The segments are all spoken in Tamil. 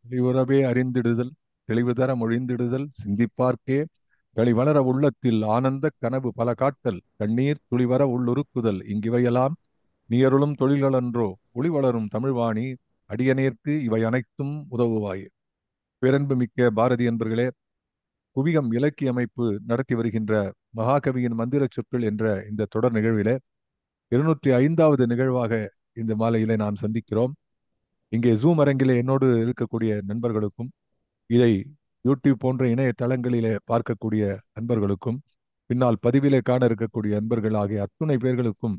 தெளிவுறவே அறிந்திடுதல், தெளிவுதர மொழிந்திடுதல், சிந்திப்பார்க்கே களிவளர உள்ளத்தில் ஆனந்த கனவு பல காட்டல், கண்ணீர் துளிவர உள்ளுருக்குதல், இங்கிவையெல்லாம் நீயருளும் தொழில்களன்றோ, ஒளி வளரும் தமிழ்வாணி, அடியநேர்க்கு இவை அனைத்தும் உதவுவாயே. பேரன்பு மிக்க பாரதி என்பர்களே, குவியம் இலக்கிய அமைப்பு நடத்தி வருகின்ற மகாகவியின் மந்திர சொற்கள் என்ற இந்த தொடர் நிகழ்விலே 205வது நிகழ்வாக இந்த மாலையிலே நாம் சந்திக்கிறோம். இங்கே ஜூம் அரங்கிலே என்னோடு இருக்கக்கூடிய நண்பர்களுக்கும், இதை யூடியூப் போன்ற இணையதளங்களிலே பார்க்கக்கூடிய அன்பர்களுக்கும், பின்னால் பதிவிலே காண இருக்கக்கூடிய அன்பர்கள் ஆகிய அத்துணை பேர்களுக்கும்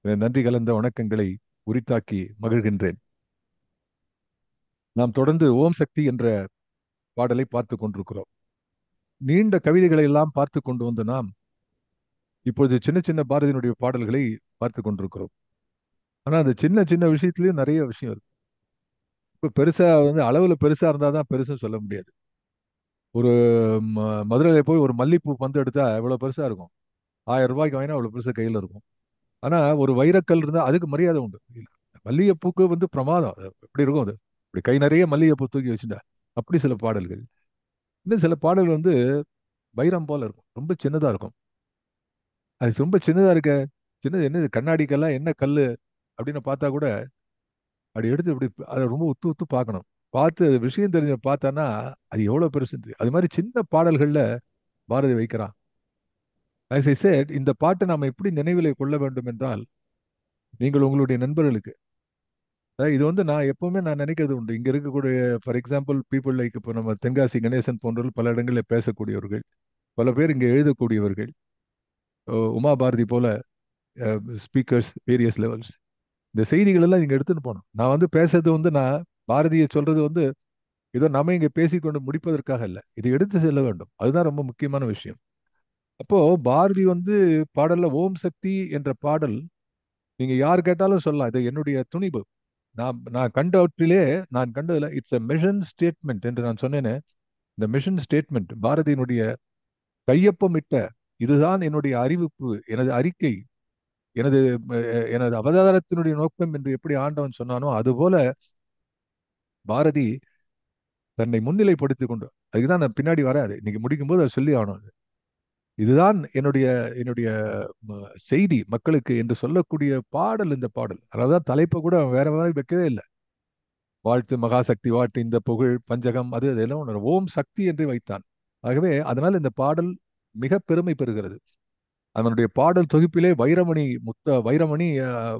நன்றி கலந்த வணக்கங்களை உரித்தாக்கி மகிழ்கின்றேன். நாம் தொடர்ந்து ஓம் சக்தி என்ற பாடலை பார்த்து கொண்டிருக்கிறோம். நீண்ட கவிதைகளை எல்லாம் பார்த்து கொண்டு வந்த நாம் இப்பொழுது சின்ன சின்ன பாரதியினுடைய பாடல்களை பார்த்து கொண்டிருக்கிறோம். ஆனா அந்த சின்ன சின்ன விஷயத்திலயும் நிறைய விஷயம் இருக்கு. இப்ப பெருசா அளவுல பெருசா இருந்தாதான் பெருசுன்னு சொல்ல முடியாது. ஒரு மதுரையில போய் ஒரு மல்லிப்பூ பந்து எடுத்தா எவ்வளவு பெருசா இருக்கும். 1000 ரூபாய்க்கு வாங்கினா அவ்வளவு பெருசா கையில இருக்கும். ஆனா ஒரு வைரக்கல் இருந்தா அதுக்கு மரியாதை உண்டு. மல்லிகைப்பூக்கு பிரமாதம். எப்படி இருக்கும் அது? இப்படி கை நிறைய மல்லிகைப்பூ தூக்கி வச்சுட்டா அப்படி சில பாடல்கள். இன்னும் சில பாடல்கள் வைரம் போல இருக்கும். ரொம்ப சின்னதா இருக்கும். அது ரொம்ப சின்னதா இருக்க, சின்னது என்னது கண்ணாடிக்கெல்லாம் என்ன கல்லு அப்படின்னு பார்த்தா கூட அப்படி எடுத்து இப்படி அதை ரொம்ப உத்து உத்து பார்க்கணும். பார்த்து அது விஷயம் தெரிஞ்ச பார்த்தான்னா அது எவ்வளவு பெருசு தெரியும். அது மாதிரி சின்ன பாடல்கள்ல பாரதி வைக்கிறான். As I said, இந்த பாட்டை நாம எப்படி நினைவிலே கொள்ள வேண்டும் என்றால், நீங்கள் உங்களுடைய நண்பர்களுக்கு இது நான் எப்பவுமே நான் நினைக்கிறது உண்டு. இங்க இருக்கக்கூடிய ஃபார் எக்ஸாம்பிள் பீப்புள் லைக் இப்போ நம்ம தென்காசி கணேசன் போன்றவர்கள் பல இடங்களில் பேசக்கூடியவர்கள், பல பேர் இங்கே எழுதக்கூடியவர்கள், உமா பாரதி போல ஸ்பீக்கர்ஸ் வேரியஸ் லெவல்ஸ். இந்த செய்திகள் எல்லாம் இங்க எடுத்துட்டு போனோம். நான் பேசுறது நான் பாரதியை சொல்றது ஏதோ நம்ம இங்க பேசிக்கொண்டு முடிப்பதற்காக இல்ல. இதை எடுத்து செல்ல வேண்டும். அதுதான் ரொம்ப முக்கியமான விஷயம். அப்போ பாரதி பாடல்ல ஓம் சக்தி என்ற பாடல் நீங்க யார் கேட்டாலும் சொல்லலாம். இது என்னுடைய துணிவு. நான் நான் கண்டவற்றிலே நான் கண்டதுல இட்ஸ் எ மிஷன் ஸ்டேட்மெண்ட் என்று நான் சொன்னேனே. இந்த மிஷன் ஸ்டேட்மெண்ட் பாரதியினுடைய கையொப்பமிட்ட இதுதான் என்னுடைய அறிவிப்பு, எனது அறிக்கை, எனது எனது அவதாரத்தினுடைய நோக்கம் என்று எப்படி ஆண்டவன் சொன்னானோ அதுபோல பாரதி தன்னை முன்னிலைப்படுத்திக் கொண்டு அதுக்குதான் நான் பின்னாடி வராது இன்னைக்கு முடிக்கும் போது அதை சொல்லி ஆகணும். இதுதான் என்னுடைய என்னுடைய செய்தி மக்களுக்கு என்று சொல்லக்கூடிய பாடல் இந்த பாடல். அதான் தலைப்பை கூட அவன் வேற மாதிரி வைக்கவே இல்லை. வாழ்த்து மகாசக்தி வாழ்த்து இந்த புகழ் பஞ்சகம் அது அதெல்லாம் ஒன்று ஓம் சக்தி என்று வைத்தான். ஆகவே அதனால் இந்த பாடல் மிக பெருமை பெறுகிறது. அவனுடைய பாடல் தொகுப்பிலே வைரமணி வைரமணி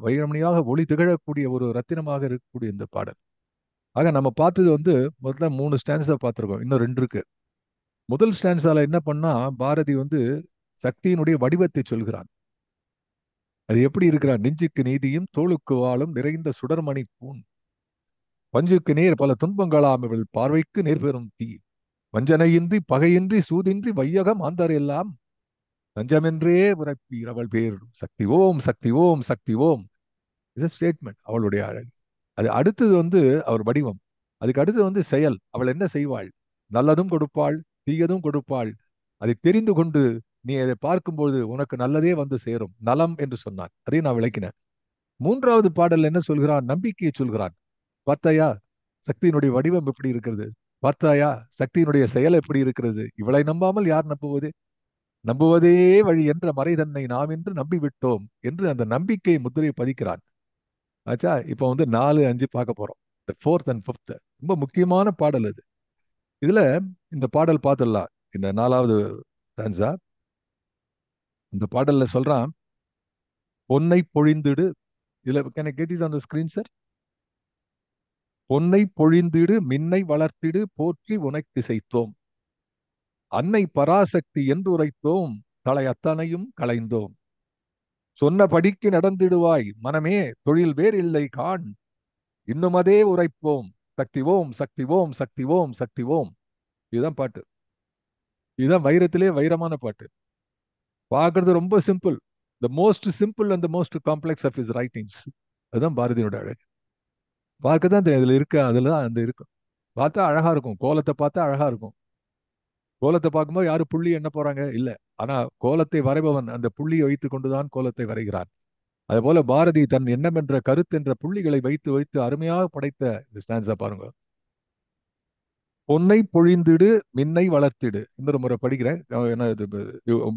வைரமணியாக ஒளி திகழக்கூடிய ஒரு ரத்தினமாக இருக்கக்கூடிய இந்த பாடல். ஆக நம்ம பார்த்தது முதல்ல 3 ஸ்டான்ஸா பார்த்திருக்கோம். இன்னும் 2 இருக்கு. முதல் ஸ்டான்ஸால என்ன பண்ணா பாரதி சக்தியினுடைய வடிவத்தை சொல்கிறான். அது எப்படி இருக்கிறான்? நெஞ்சுக்கு நீதியும் தோளுக்கு வாளும் நிறைந்த சுடர்மணி பூண், பஞ்சுக்கு நேர் பல துன்பங்களாம் இவள் பார்வைக்கு நேர்பெறும் தீ, வஞ்சனையின்றி பகையின்றி சூதின்றி வையகம் ஆந்தர் எல்லாம் தஞ்சமென்றே உரைப்பீர் அவள் பேர் சக்தி ஓம் சக்தி ஓம் சக்தி ஓம். இது ஸ்டேட்மெண்ட் அவளுடைய அழகு. அது அடுத்தது அவர் வடிவம். அதுக்கு அடுத்தது செயல். அவள் என்ன செய்வாள்? நல்லதும் கொடுப்பாள், தீயதும் கொடுப்பாள். அதை தெரிந்து கொண்டு நீ அதை பார்க்கும்போது உனக்கு நல்லதே சேரும் நலம் என்று சொன்னான். அதையும் நான் விளக்கினேன். 3வது பாடல் என்ன சொல்கிறான்? நம்பிக்கையை சொல்கிறான். பார்த்தாயா சக்தியினுடைய வடிவம் எப்படி இருக்கிறது? பார்த்தாயா சக்தியினுடைய செயல் எப்படி இருக்கிறது? இவளை நம்பாமல் யார் நம்புவது? நம்புவதே வழி என்ற மறை தன்னை நாம் என்று நம்பிவிட்டோம் என்று அந்த நம்பிக்கை முத்திரையை பதிக்கிறான். ஆச்சா, இப்ப 4, 5 பார்க்க போறோம். இந்த 4th and 5th ரொம்ப முக்கியமான பாடல் அது. இதுல இந்த பாடல் பார்த்துடலாம். இந்த 4வது stanza. இந்த பாடல்ல சொல்றான், பொன்னை பொழிந்திடு. இதுல can I get it on the screen sir? பொன்னை பொழிந்திடு மின்னை வளர்த்திடு போற்றி உனக்கு இசைத்தோம், அன்னை பராசக்தி என்று உரைத்தோம், தலை அத்தனையும் களைந்தோம், சொன்னபடிக்கு நடந்திடுவாய் மனமே தொழில் வேறு இல்லை காண், இன்னும் அதே உரைப்போம், சக்தி ஓம் சக்தி ஓம் சக்தி ஓம் சக்தி ஓம். இதுதான் பாட்டு. இதுதான் வைரத்திலே வைரமான பாட்டு. பார்க்கறது ரொம்ப simple. The most simple and the most complex of his writings. அதுதான் பாரதியோட அழகு. பார்க்க தான் இதுல இருக்க அதுல தான் இருக்கும். பார்த்தா அழகா இருக்கும். கோலத்தை பார்த்தா அழகா இருக்கும். கோலத்தை பார்க்கும்போது யாரும் புள்ளி என்ன போறாங்க இல்ல. ஆனா கோலத்தை வரைபவன் அந்த புள்ளியை வைத்துக் கொண்டுதான் கோலத்தை வரைகிறான். அதே போல பாரதி தன் எண்ணம் என்ற கருத்து என்ற புள்ளிகளை வைத்து வைத்து அருமையாக படைத்த இந்த ஸ்டான்ஸா பாருங்க. பொன்னை பொழிந்திடு மின்னை வளர்த்திடு. இன்னொரு முறை படிக்கிறேன். என்ன இது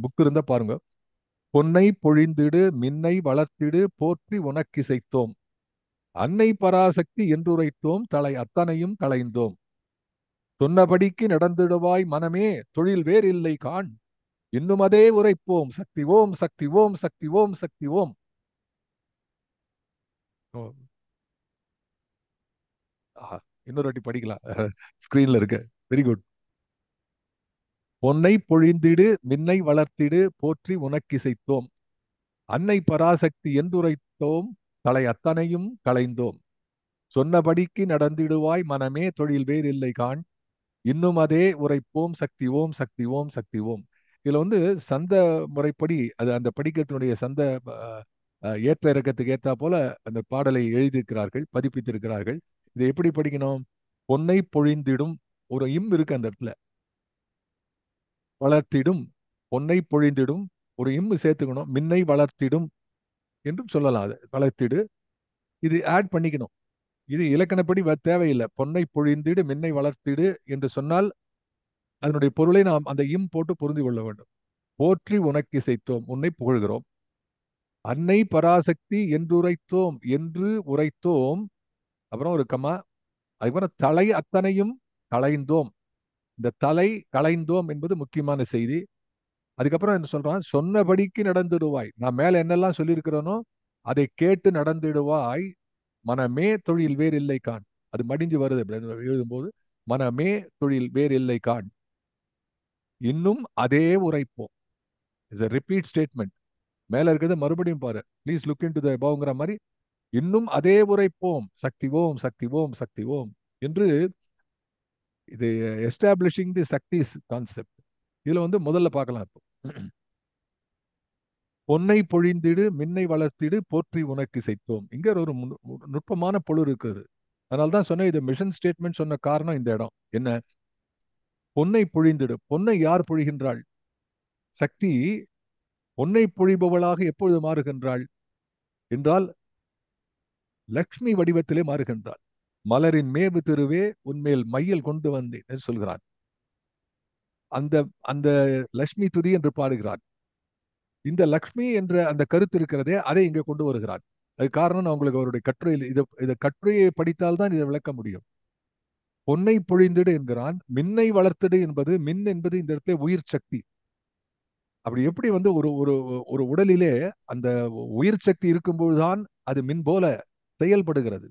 புக் இருந்தா பாருங்க. பொன்னை பொழிந்திடு மின்னை வளர்த்திடு போற்றி உனக்கிசைத்தோம். அன்னை பராசக்தி என்றுரைத்தோம் தலை அத்தனையும் களைந்தோம். சொன்னபடிக்கு நடந்திடுவாய் மனமே தொழில் வேறு இல்லை காண். இன்னும் அதே உரைப்போம் சக்தி ஓம் சக்தி ஓம் சக்தி ஓம் சக்தி ஓம். ஓ, ஆஹா, இன்னொரு வாட்டி படிக்கலாம். ஸ்கிரீன்ல இருக்கு. Very good. பொன்னை பொழிந்திடு மின்னை வளர்த்திடு போற்றி உனக்கிசைத்தோம். அன்னை பராசக்தி என்றுரைத்தோம் தலை அத்தனையும் களைந்தோம். சொன்னபடிக்கு நடந்திடுவாய் மனமே தொழில் வேறு இல்லை காண். இன்னும் அதே உரைப்போம் சக்தி ஓம் சக்தி ஓம் சக்தி ஓம். இதுல வந்து சந்த முறைப்படி அது அந்த படிக்கட்டினுடைய சந்த ஏற்ற இறக்கத்துக்கு ஏத்தா போல அந்த பாடலை எழுதியிருக்கிறார்கள், பதிப்பித்திருக்கிறார்கள். இதை எப்படி படிக்கணும்? பொன்னை பொழிந்திடும், ஒரு இம் இருக்கு அந்த இடத்துல. வளர்த்திடும், பொன்னை பொழிந்திடும், ஒரு இம்மு சேர்த்துக்கணும். மின்னை வளர்த்திடும் என்றும் சொல்லலாம். அது வளர்த்திடு, இது ஆட் பண்ணிக்கணும். இது இலக்கணப்படி தேவையில்லை. பொன்னை பொழிந்திடு மின்னை வளர்த்திடு என்று சொன்னால் அதனுடைய பொருளை நாம் அந்த இம் போட்டு புரிந்து கொள்ள வேண்டும். போற்றி உனக்கு இசைத்தோம், உன்னை புகழ்கிறோம். அன்னை பராசக்தி என்றுரைத்தோம், என்று உரைத்தோம். அப்புறம் ஒரு கமா, அதுக்கப்புறம் தலை அத்தனையும் களைந்தோம். இந்த தலை களைந்தோம் என்பது முக்கியமான செய்தி. அதுக்கப்புறம் என்ன சொல்றான்? சொன்னபடிக்கு நடந்துடுவாய். நான் மேல என்னெல்லாம் சொல்லியிருக்கிறேனோ அதை கேட்டு நடந்துடுவாய் மனமே தொழில் வேறு இல்லை காண். அது மடிஞ்சு வருது எழுதும்போது. மனமே தொழில் வேறு இல்லை காண். இன்னும் அதே உரைப்போம். It's repeat statement. மேல இருக்கிறது மறுபடியும் பாரு. Please look into the அபவ்ங்கிற மாதிரி. இன்னும் அதே உரைப்போம் சக்தி ஓம் சக்தி ஓம் சக்தி ஓம் என்று இது எஸ்டாப்ளிஷிங் தி சக்திஸ் கான்செப்ட். இதுல வந்து முதல்ல பார்க்கலாம். இப்போ பொன்னை பொழிந்திடு மின்னை வளர்த்திடு போற்றி உனக்கு இசைத்தோம். இங்க ஒரு நுட்பமான பொருள் இருக்குது. அதனால தான் சொன்னேன், இது மிஷன் ஸ்டேட்மெண்ட் சொன்ன காரணம் இந்த இடம். என்ன? பொன்னை பொழிந்திடு. பொன்னை யார் பொழிகின்றாள்? சக்தி பொன்னை பொழிபவளாக எப்பொழுது மாறுகின்றாள் என்றால் லக்ஷ்மி வடிவத்திலே மாறுகின்றாள். மலரின் மேவு திருவே உன்மேல் மையல் கொண்டு வந்தேன் என்று சொல்கிறான். அந்த அந்த லக்ஷ்மி துதி என்று பாடுகிறான். இந்த லக்ஷ்மி என்ற அந்த கருத்து இருக்கிறதே, அதை இங்கே கொண்டு வருகிறான். அது காரணம் நான் உங்களுக்கு அவருடைய கட்டுரையில் இதை கட்டுரையை படித்தால்தான் இதை விளக்க முடியும். பொன்னை பொழிந்திடு என்கிறான். மின்னை வளர்த்திடு என்பது, மின் என்பது இந்த இடத்துல உயிர் சக்தி. அப்படி எப்படி வந்து ஒரு ஒரு ஒரு உடலிலே அந்த உயிர் சக்தி இருக்கும்போதுதான் அது மின் போல செயல்படுகிறது.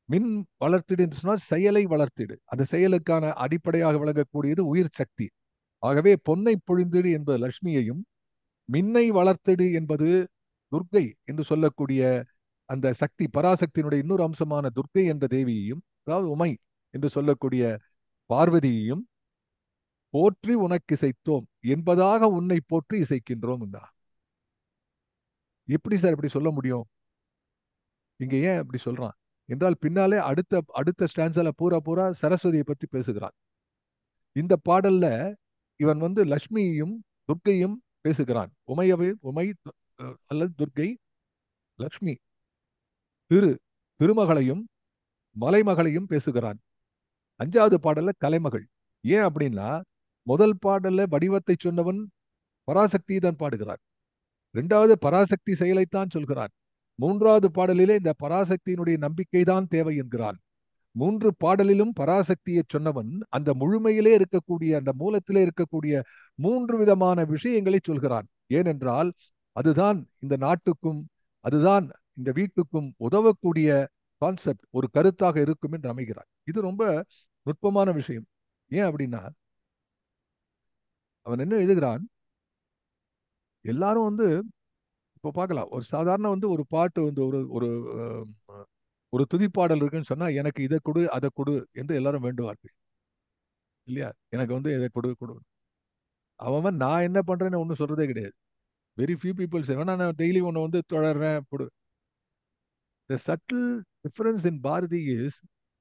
மின் வளர்த்திடு என்று சொன்னால் செயலை வளர்த்திடு. அந்த செயலுக்கான அடிப்படையாக விளங்கக்கூடியது உயிர் சக்தி. ஆகவே பொன்னை பொழிந்திடு என்பது லட்சுமியையும், மின்னை வளர்த்திடு என்பது துர்க்கை என்று சொல்லக்கூடிய அந்த சக்தி, பராசக்தியினுடைய இன்னொரு அம்சமான துர்க்கை என்ற தேவியையும், அதாவது உமை என்று சொல்லக்கூடிய பார்வதியையும் போற்றி உனக்கு இசைத்தோம் என்பதாக உன்னை போற்றி இசைக்கின்றோம். எப்படி சார் இப்படி சொல்ல முடியும்? இங்க ஏன் அப்படி சொல்றான் என்றால், பின்னாலே அடுத்த அடுத்த ஸ்டான்ஸால பூரா பூரா சரஸ்வதியை பற்றி பேசுகிறான். இந்த பாடல்ல இவன் வந்து லட்சுமியையும் துர்க்கையும் பேசுகிறான். உமை அல்லது துர்க்கை, லக்ஷ்மி, திருமகளையும் மலைமகளையும் பேசுகிறான். 5வது பாடல்ல கலைமகள். ஏன் அப்படின்னா, முதல் பாடல்ல வடிவத்தை சொன்னவன் பராசக்தி தான் பாடுகிறார். 2வது பராசக்தி செயலைத்தான் சொல்கிறான். 3வது பாடலிலே இந்த பராசக்தியினுடைய நம்பிக்கை தான் தேவை என்கிறான். 3 பாடலிலும் பராசக்தியை சொன்னவன் அந்த முழுமையிலே இருக்கக்கூடிய, அந்த மூலத்திலே இருக்கக்கூடிய 3 விதமான விஷயங்களை சொல்கிறான். ஏனென்றால் அதுதான் இந்த நாட்டுக்கும், அதுதான் இந்த வீட்டுக்கும் உதவக்கூடிய கான்செப்ட், ஒரு கருத்தாக இருக்கும் என்று அமைகிறான். இது ரொம்ப நுட்பமான விஷயம். ஏன் அப்படின்னா, அவன் என்ன எழுதுகிறான்? எல்லாரும் வந்து இப்போ பார்க்கலாம், ஒரு சாதாரண வந்து ஒரு பாட்டு வந்து ஒரு ஒரு ஒரு துதிப்பாடல் இருக்குன்னு சொன்னா, எனக்கு இதை கொடு அதை கொடு என்று எல்லாரும் வேண்டுவார்கள் இல்லையா? எனக்கு வந்து இதை கொடு கொடு. அவன் நான் என்ன பண்றேன்னு ஒன்றும் சொல்றதே கிடையாது. வெரி ஃபியூ பீப்புள்ஸ் வேணா நான் டெய்லி ஒன்று வந்து தொடர்றேன் கொடு. The subtle difference in Bharati is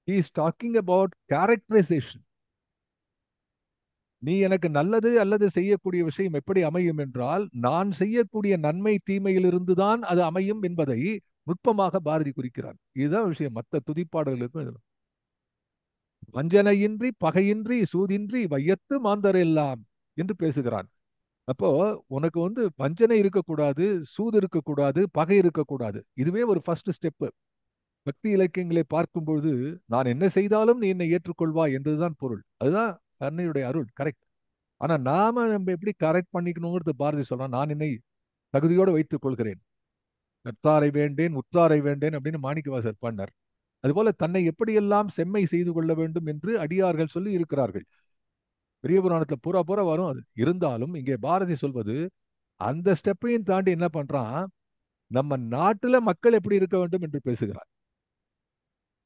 he is talking about characterization. நீ எனக்கு நல்லது அல்லது செய்யக்கூடிய விஷயம் எப்படி அமையும் என்றால், நான் செய்யக்கூடிய நன்மை தீமையிலிருந்து தான் அது அமையும் என்பதை நுட்பமாக பாரதி குறிக்கிறான். இதுதான் விஷயம். மற்ற துதிப்பாடல்களுக்கும் வஞ்சனையின்றி பகையின்றி சூதின்றி வையத்து மாந்தர் எல்லாம் என்று பேசுகிறான். அப்போ உனக்கு வஞ்சனை இருக்கக்கூடாது, சூது இருக்கக்கூடாது, பகை இருக்கக்கூடாது. இதுவே ஒரு ஃபர்ஸ்ட் ஸ்டெப். பக்தி இலக்கியங்களை பார்க்கும் பொழுது நான் என்ன செய்தாலும் நீ என்னை ஏற்றுக்கொள்வாய் என்றுதான் பொருள். அதுதான் அன்னையுடைய அருள். கரெக்ட். ஆனா நம்ம எப்படி கரெக்ட் பண்ணிக்கணுங்கிறது பாரதி சொல்றான். நான் என்னை தகுதியோடு வைத்துக் கொள்கிறேன், கற்றாரை வேண்டேன் உற்றாரை வேண்டேன் அப்படின்னு மாணிக்கவாசர் பாடினார். அதுபோல தன்னை எப்படியெல்லாம் செம்மை செய்து கொள்ள வேண்டும் என்று அடியார்கள் சொல்லி இருக்கிறார்கள். பெரிய புராணத்துல பூரா பூரா வரும். அது இருந்தாலும் இங்கே பாரதி சொல்வது அந்த ஸ்டெப்பையும் தாண்டி என்ன பண்றான், நம்ம நாட்டுல மக்கள் எப்படி இருக்க வேண்டும் என்று பேசுகிறார்.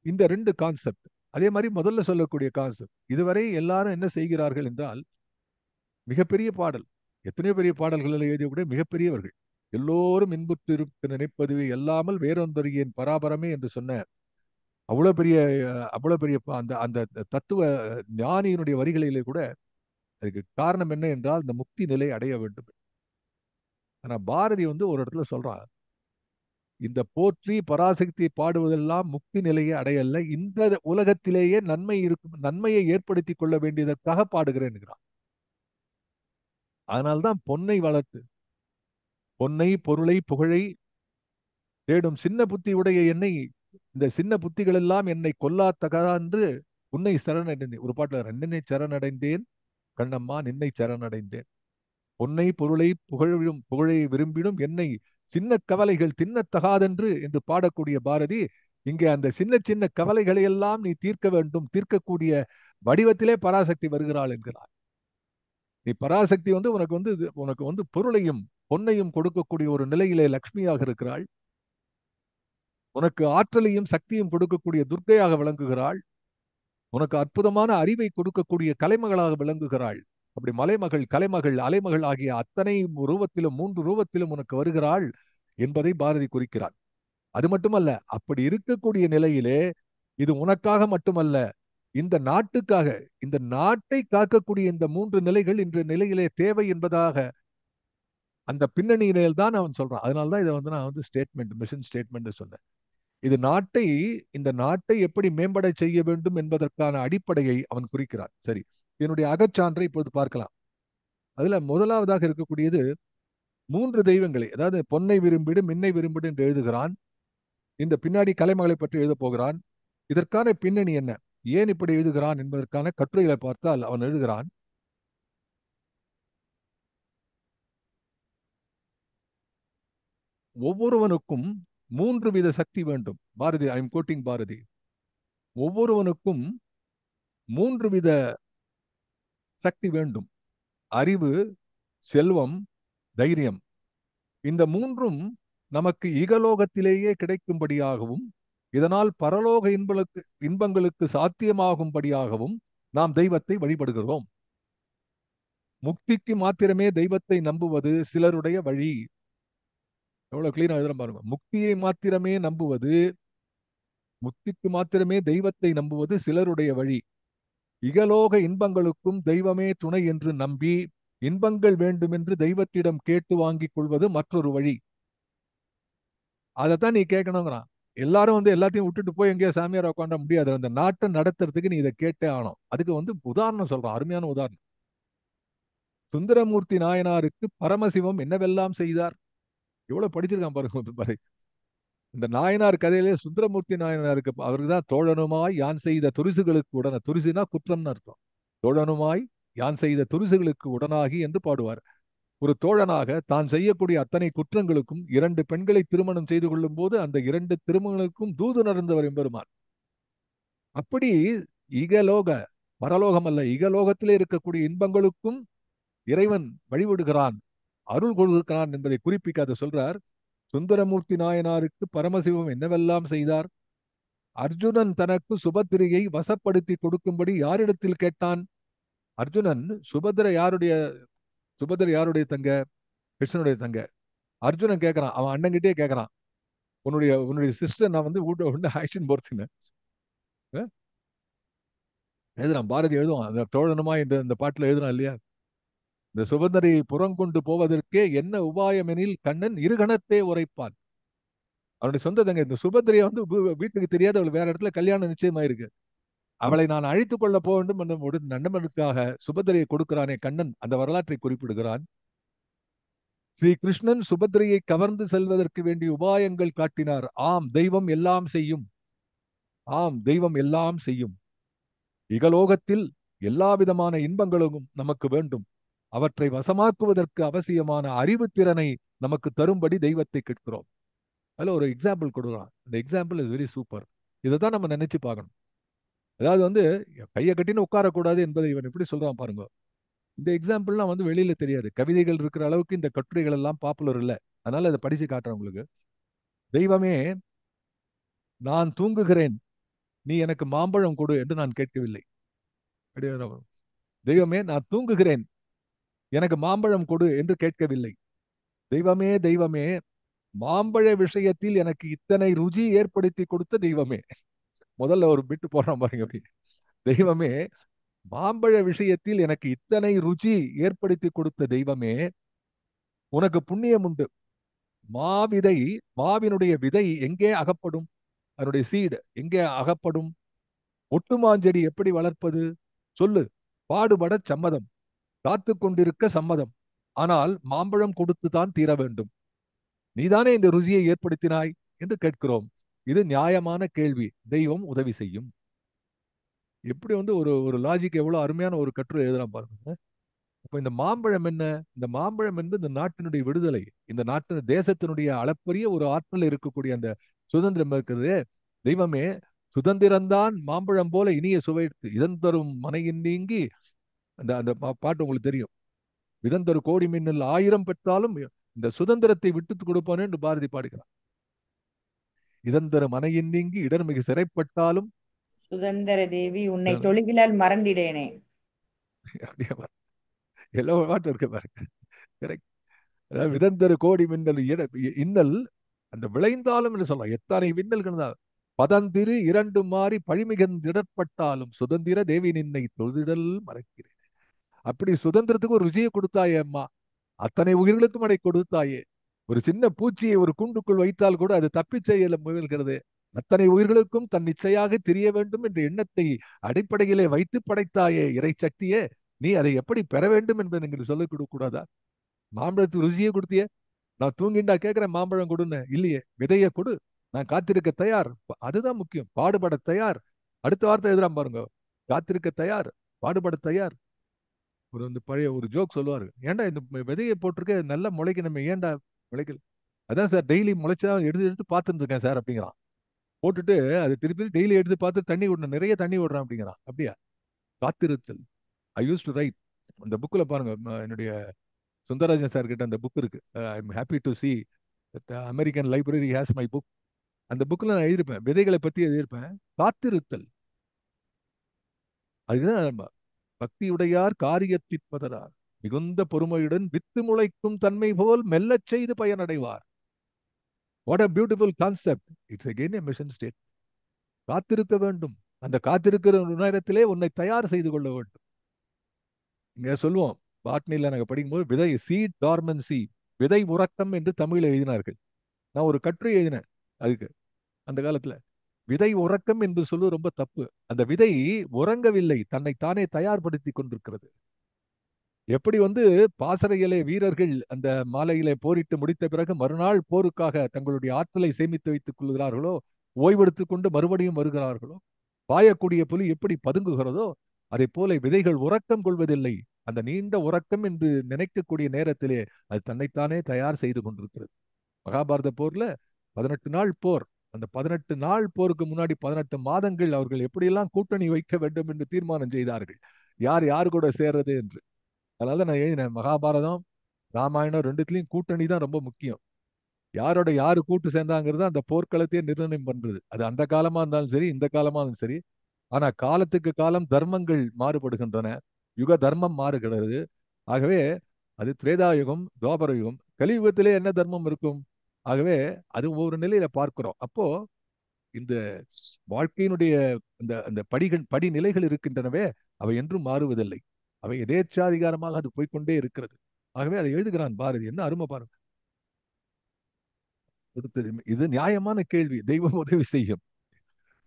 இந்த ரெண்டு கான்செப்ட். அதே மாதிரி முதல்ல சொல்லக்கூடிய கான்செப்ட், இதுவரை எல்லாரும் என்ன செய்கிறார்கள் என்றால், மிகப்பெரிய பாடல், எத்தனையோ பெரிய பாடல்களில் எழுதிய மிகப்பெரியவர்கள் எல்லோரும் இன்புற்று இருக்க நினைப்பதுவே எல்லாமல் வேறொன்றறியேன் பராபரமே என்று சொன்ன அவ்வளவு பெரிய அந்த அந்த தத்துவ ஞானியினுடைய வரிகளிலே கூட அதுக்கு காரணம் என்ன என்றால் இந்த முக்தி நிலை அடைய வேண்டும். ஆனா பாரதி ஒரு இடத்துல சொல்றான், இந்த போற்றி பராசக்தியை பாடுவதெல்லாம் முக்தி நிலையை அடையல்ல, இந்த உலகத்திலேயே நன்மை இருக்கும், நன்மையை ஏற்படுத்தி கொள்ள வேண்டியதற்காக பாடுகிறேன்கிறான். அதனால்தான் பொன்னை வளர்த்து பொன்னை பொருளை புகழை தேடும் சின்ன புத்தி உடைய என்னை, இந்த சின்ன புத்திகள் எல்லாம் என்னை கொல்லாத்தகா என்று உன்னை சரணடைந்தேன். ஒரு பாட்டுல ரெண்டனை சரணடைந்தேன் கண்ணம்மா நின்னை சரணடைந்தேன். பொன்னை பொருளை புகழை விரும்பிடும் என்னை சின்ன கவலைகள் தின்னத்தகாதென்று என்று பாடக்கூடிய பாரதி இங்கே அந்த சின்ன சின்ன கவலைகளை எல்லாம் நீ தீர்க்க வேண்டும், தீர்க்கக்கூடிய வடிவத்திலே பராசக்தி வருகிறாள் என்கிறார். நீ பராசக்தி உனக்கு பொருளையும் பொன்னையும் கொடுக்கக்கூடிய ஒரு நிலையிலே லக்ஷ்மியாக இருக்கிறாள். உனக்கு ஆற்றலையும் சக்தியும் கொடுக்கக்கூடிய துர்க்கையாக விளங்குகிறாள். உனக்கு அற்புதமான அறிவை கொடுக்கக்கூடிய கலைமகளாக விளங்குகிறாள். அப்படி மலைமகள், கலைமகள், அலைமகள் ஆகிய அத்தனை ரூபத்திலும் 3 ரூபத்திலும் உனக்கு வருகிறாள் என்பதை பாரதி குறிக்கிறார். அது மட்டுமல்ல, அப்படி இருக்கக்கூடிய நிலையிலே இது உனக்காக மட்டுமல்ல, இந்த நாட்டுக்காக, இந்த நாட்டை காக்கக்கூடிய இந்த 3 நிலைகள் இன்ற நிலையிலே தேவை என்பதாக அந்த பின்னணியிலே தான் அவன் சொல்றான். அதனால்தான் இதை நான் ஸ்டேட்மெண்ட், மிஷன் ஸ்டேட்மெண்ட் சொன்னேன். இது இந்த நாட்டை எப்படி மேம்பட செய்ய வேண்டும் என்பதற்கான அடிப்படையை அவன் குறிக்கிறான். சரி, என்னுடைய அகச்சான்றை இப்பொழுது பார்க்கலாம். அதுல முதலாவதாக இருக்கக்கூடியது 3 தெய்வங்களை, அதாவது பொன்னை விரும்பிடு மின்னை விரும்பிடு என்று எழுதுகிறான். இந்த பின்னாடி கலைமகளை பற்றி எழுத போகிறான். இதற்கான பின்னணி என்ன, ஏன் இப்படி எழுதுகிறான் என்பதற்கான கட்டுரைகளை பார்த்தால் அவன் எழுதுகிறான், ஒவ்வொருவனுக்கும் 3 வித சக்தி வேண்டும். Bharati, I am quoting Bharati. ஒவ்வொருவனுக்கும் 3 வித சக்தி வேண்டும். அறிவு, செல்வம், தைரியம். இந்த 3ம் நமக்கு இகலோகத்திலேயே கிடைக்கும்படியாகவும் இதனால் பரலோக இன்பங்களுக்கு சாத்தியமாகும்படியாகவும் நாம் தெய்வத்தை வழிபடுகிறோம். முக்திக்கு மாத்திரமே தெய்வத்தை நம்புவது சிலருடைய வழி. எவ்வளவு கிளீனா எழுதுறோம் பாருங்க. முக்திக்கு மாத்திரமே தெய்வத்தை நம்புவது சிலருடைய வழி. இகலோக இன்பங்களுக்கும் தெய்வமே துணை என்று நம்பி இன்பங்கள் வேண்டுமென்று தெய்வத்திடம் கேட்டு வாங்கிக் கொள்வது மற்றொரு வழி. அதைத்தான் நீ கேட்கணுங்கிறான். எல்லாரும் எல்லாத்தையும் விட்டுட்டு போய் எங்கேயோ சாமியார் உட்காண்ட முடியாது. அந்த நாட்டை நடத்துறதுக்கு நீ இதை கேட்டே ஆகணும். அதுக்கு உதாரணம் சொல்றான், அருமையான உதாரணம். சுந்தரமூர்த்தி நாயனாருக்கு பரமசிவம் என்னவெல்லாம் செய்தார். எவ்வளவு படிச்சிருக்கான் பாருங்க. இந்த நாயனார் கதையிலே சுந்தரமூர்த்தி நாயனாருக்கு அவருக்கு தான் தோழனுமாய் யான் செய்த துரிசுகளுக்கு உடன, துரிசுனா குற்றம்னு அர்த்தம், தோழனுமாய் யான் செய்த துரிசுகளுக்கு உடனாகி என்று பாடுவார். ஒரு தோழனாக தான் செய்யக்கூடிய அத்தனை குற்றங்களுக்கும் 2 பெண்களை திருமணம் செய்து கொள்ளும் போது அந்த 2 திருமணங்களுக்கும் தூது நடந்தவர் எம்பெருமான். அப்படி இகலோக, பரலோகம் அல்ல, இகலோகத்திலே இருக்கக்கூடிய இன்பங்களுக்கும் இறைவன் வழிவிடுகிறான், அருள் கொடுக்கிறான் என்பதை குறிப்பிக்காத சொல்றார். சுந்தரமூர்த்தி நாயனாருக்கு பரமசிவம் என்னவெல்லாம் செய்தார். அர்ஜுனன் தனக்கு சுபத்திரையை வசப்படுத்தி கொடுக்கும்படி யாரிடத்தில் கேட்டான். அர்ஜுனன் சுபத்திரை யாருடைய தங்க, கிருஷ்ணனுடைய தங்க. அர்ஜுனன் கேட்கறான், அவன் அண்ணங்கிட்டே கேட்கறான், உன்னுடைய சிஸ்டர் நான் வீட்டு ஆக்ஷன் போறதுன்னு எழுதுறான். பாரதி எழுதுவான், அந்த தோழனுமா இந்த பாட்டுல எழுதுறான் இல்லையா, இந்த சுபந்தரை புறங்கொண்டு போவதற்கே என்ன உபாயம் எனில் கண்ணன் இருகணத்தே உரைப்பான். அவனுடைய சொந்த தங்க இந்த சுபத்திரையை வீட்டுக்கு தெரியாத அவள் வேற இடத்துல கல்யாணம் நிச்சயமாயிருக்கு. அவளை நான் அழைத்துக் கொள்ள போக வேண்டும் என்ற ஒரு நண்பனுக்காக சுபத்திரையை கொடுக்கிறானே கண்ணன், அந்த வரலாற்றை குறிப்பிடுகிறான். ஸ்ரீ கிருஷ்ணன் சுபத்திரையை கவர்ந்து செல்வதற்கு வேண்டிய உபாயங்கள் காட்டினார். ஆம், தெய்வம் எல்லாம் செய்யும். ஆம், தெய்வம் எல்லாம் செய்யும். இகலோகத்தில் எல்லா விதமான இன்பங்களும் நமக்கு வேண்டும். அவற்றை வசமாக்குவதற்கு அவசியமான அறிவுத்திறனை நமக்கு தரும்படி தெய்வத்தை கேட்கிறோம். அதுல ஒரு எக்ஸாம்பிள் கொடுக்கலாம். இந்த எக்ஸாம்பிள் இஸ் வெரி சூப்பர். இதை தான் நம்ம நினைச்சு பார்க்கணும். அதாவது வந்து கையை கட்டின்னு உட்காரக்கூடாது என்பதை இவன் எப்படி சொல்றான் பாருங்க. இந்த எக்ஸாம்பிள்லாம் வந்து வெளியில தெரியாது. கவிதைகள் இருக்கிற அளவுக்கு இந்த கட்டுரைகள் எல்லாம் பாப்புலர் இல்லை. அதனால அதை படிச்சு காட்டுறேன் உங்களுக்கு. தெய்வமே, நான் தூங்குகிறேன், நீ எனக்கு மாம்பழம் கொடு என்று நான் கேட்கவில்லை. தெய்வமே, நான் தூங்குகிறேன், எனக்கு மாம்பழம் கொடு என்று கேட்கவில்லை. தெய்வமே, தெய்வமே, மாம்பழ விஷயத்தில் எனக்கு இத்தனை ருச்சி ஏற்படுத்தி கொடுத்த தெய்வமே. முதல்ல ஒரு பிட்டு போடுறான் பாருங்க அப்படி. தெய்வமே, மாம்பழ விஷயத்தில் எனக்கு இத்தனை ருச்சி ஏற்படுத்தி கொடுத்த தெய்வமே, உனக்கு புண்ணியம் உண்டு. மாவிதை, மாவினுடைய விதை எங்கே அகப்படும்? அதனுடைய சீடு எங்கே அகப்படும்? ஒட்டுமாஞ்செடி எப்படி வளர்ப்பது? சொல்லு. பாடுபட சம்மதம், காத்து கொண்டிருக்க சம்மதம். ஆனால் மாம்பழம் கொடுத்துதான் தீர வேண்டும். நீதானே இந்த ருசியை ஏற்படுத்தினாய் என்று கேட்கிறோம். இது நியாயமான கேள்வி. தெய்வம் உதவி செய்யும். எப்படி வந்து ஒரு ஒரு லாஜிக், எவ்வளவு அருமையான ஒரு கட்டுரை எழுதலாம் பாருங்க. அப்ப இந்த மாம்பழம் என்ன? இந்த மாம்பழம் என்பது இந்த நாட்டினுடைய விடுதலை, இந்த நாட்டு தேசத்தினுடைய அளப்பரிய ஒரு ஆற்றல் இருக்கக்கூடிய அந்த சுதந்திரம் இருக்கிறது. தெய்வமே, சுதந்திரம்தான் மாம்பழம் போல இனிய சுவைத்து இதன் தரும் மனையின் நீங்கி, அந்த அந்த பாட்டு உங்களுக்கு தெரியும். விதந்தரு கோடி மின்னல் 1000 பெற்றாலும் இந்த சுதந்திரத்தை விட்டு கொடுப்பானே என்று பாரதி பாடுகிறார். இதந்தரு மனையின் நீங்கி இடர்மிகு சிறைப்பட்டாலும் சுதந்திர தேவி உன்னை தொழுகிலால் மறந்திடேனே. அப்படியே எல்லா பாட்டு இருக்கு பாருங்க. கரெக்ட். அதாவது விதந்தரு கோடி மின்னல் இன்னல் அந்த விளைந்தாலும் என்று சொல்லலாம். எத்தனை மின்னல்கள் தான். பதந்திரு இரண்டு மாறி பழிமிகந்திடப்பட்டாலும் சுதந்திர தேவி நின்னை தொழுதிடல் மறக்கிறேன். அப்படி சுதந்திரத்துக்கு ஒரு ருசியை கொடுத்தாயே அம்மா. அத்தனை உயிர்களுக்கும் அதை கொடுத்தாயே. ஒரு சின்ன பூச்சியை ஒரு கூண்டுக்குள் வைத்தால் கூட அது தப்பிச் செய்ய முயல்கிறது. அத்தனை உயிர்களுக்கும் தன் நிச்சயாக தெரிய வேண்டும் என்ற எண்ணத்தை அடிப்படையிலே வைத்து படைத்தாயே இறை சக்தியே. நீ அதை எப்படி பெற வேண்டும் என்பதை நீங்கள் சொல்லிக் கொடுக்க கூடாதா? மாம்பழத்துக்கு ருசியை கொடுத்தியே. நான் தூங்கிண்டா கேட்கிறேன் மாம்பழம் கொடுன்னு. இல்லையே, விதைய கொடு, நான் காத்திருக்க தயார். அதுதான் முக்கியம். பாடுபட தயார். அடுத்த வார்த்தை எழுதுறான் பாருங்க. காத்திருக்க தயார், பாடுபட தயார். ஒரு வந்து பழைய ஒரு ஜோக் சொல்லுவாரு. ஏன்டா இந்த விதையை போட்டிருக்க, நல்லா முளைக்கணுமே, ஏன்டா முளைக்கல? அதான் சார், டெய்லி முளைச்சா எடுத்து எடுத்து பார்த்துட்டு இருக்கேன் சார் அப்படிங்கிறான். போட்டுட்டு அதை திருப்பி டெய்லி எடுத்து பார்த்து தண்ணி விடணும், நிறைய தண்ணி விடுறான் அப்படிங்கிறான். அப்படியா? காத்திருத்தல். ஐ யூஸ் டு ரைட். அந்த புக்கில் பாருங்க, என்னுடைய சுந்தரராஜன் சார் கிட்ட அந்த புக் இருக்கு. I am happy to C American library has my book. அந்த புக்கில் நான் எழுதியிருப்பேன், விதைகளை பற்றி எழுதியிருப்பேன். காத்திருத்தல். அதுதான் பக்தியுடையார் காரியத்திற்பதரார் மிகுந்த பொறுமையுடன் வித்து முளைக்கும் தன்மை போல் மெல்லச் செய்து பயனடைவார். What a beautiful concept. It's again a mission state. காத்திருக்க வேண்டும். அந்த காத்திருக்கிற நேரத்திலே உன்னை தயார் செய்து கொள்ள வேண்டும். இங்க சொல்லுவோம், பாட்னில நாங்க படிக்கும்போது விதை சீட் டார்மன்சி, விதை உறக்கம் என்று தமிழில் எழுதினார்கள். நான் ஒரு கட்டுரை எழுதினேன் அதுக்கு அந்த காலத்துல. விதை உறக்கம் என்று சொல்வது ரொம்ப தப்பு. அந்த விதை உறங்கவில்லை, தன்னை தானே தயார்படுத்தி கொண்டிருக்கிறது. எப்படி வந்து பாசறையிலே வீரர்கள் அந்த மாலையிலே போரிட்டு முடித்த பிறகு மறுநாள் போருக்காக தங்களுடைய ஆற்றலை சேமித்து வைத்துக் கொள்கிறார்களோ, ஓய்வெடுத்துக் கொண்டு மறுபடியும் வருகிறார்களோ, பாயக்கூடிய புலி எப்படி பதுங்குகிறதோ, அதை போல விதைகள் உறக்கம் கொள்வதில்லை. அந்த நீண்ட உறக்கம் என்று நினைக்கக்கூடிய நேரத்திலே அது தன்னைத்தானே தயார் செய்து கொண்டிருக்கிறது. மகாபாரத போர்ல 18 நாள் போர். அந்த 18 நாள் போருக்கு முன்னாடி 18 மாதங்கள் அவர்கள் எப்படியெல்லாம் கூட்டணி வைக்க வேண்டும் என்று தீர்மானம் செய்தார்கள். யார் யார் கூட சேர்றது என்று. அதனால நான் எழுதினேன், மகாபாரதம் ராமாயணம் ரெண்டுத்திலையும் கூட்டணி தான் ரொம்ப முக்கியம். யாரோட யாரு கூட்டு சேர்ந்தாங்கிறது அந்த போர்க்களத்தையே நிர்ணயம் பண்றது. அது அந்த காலமா இருந்தாலும் சரி, இந்த காலமா இருந்தாலும் சரி. ஆனா காலத்துக்கு காலம் தர்மங்கள் மாறுபடுகின்றன. யுக தர்மம் மாறுகிறது. ஆகவே அது திரேதாயுகம், துவாபர யுகம். கலியுகத்திலே என்ன தர்மம் இருக்கும்? ஆகவே அது ஒவ்வொரு நிலையில பார்க்கிறோம். அப்போ இந்த வாழ்க்கையினுடைய அந்த அந்த படிநிலைகள் இருக்கின்றனவே, அவை என்றும் மாறுவதில்லை. அவை எதேச்சாதிகாரமாக அது போய்க்கொண்டே இருக்கிறது. ஆகவே அதை எழுதுகிறான் பாரதி. என்ன அருமை பாருங்க. இது நியாயமான கேள்வி. தெய்வம் உதவி செய்யும்.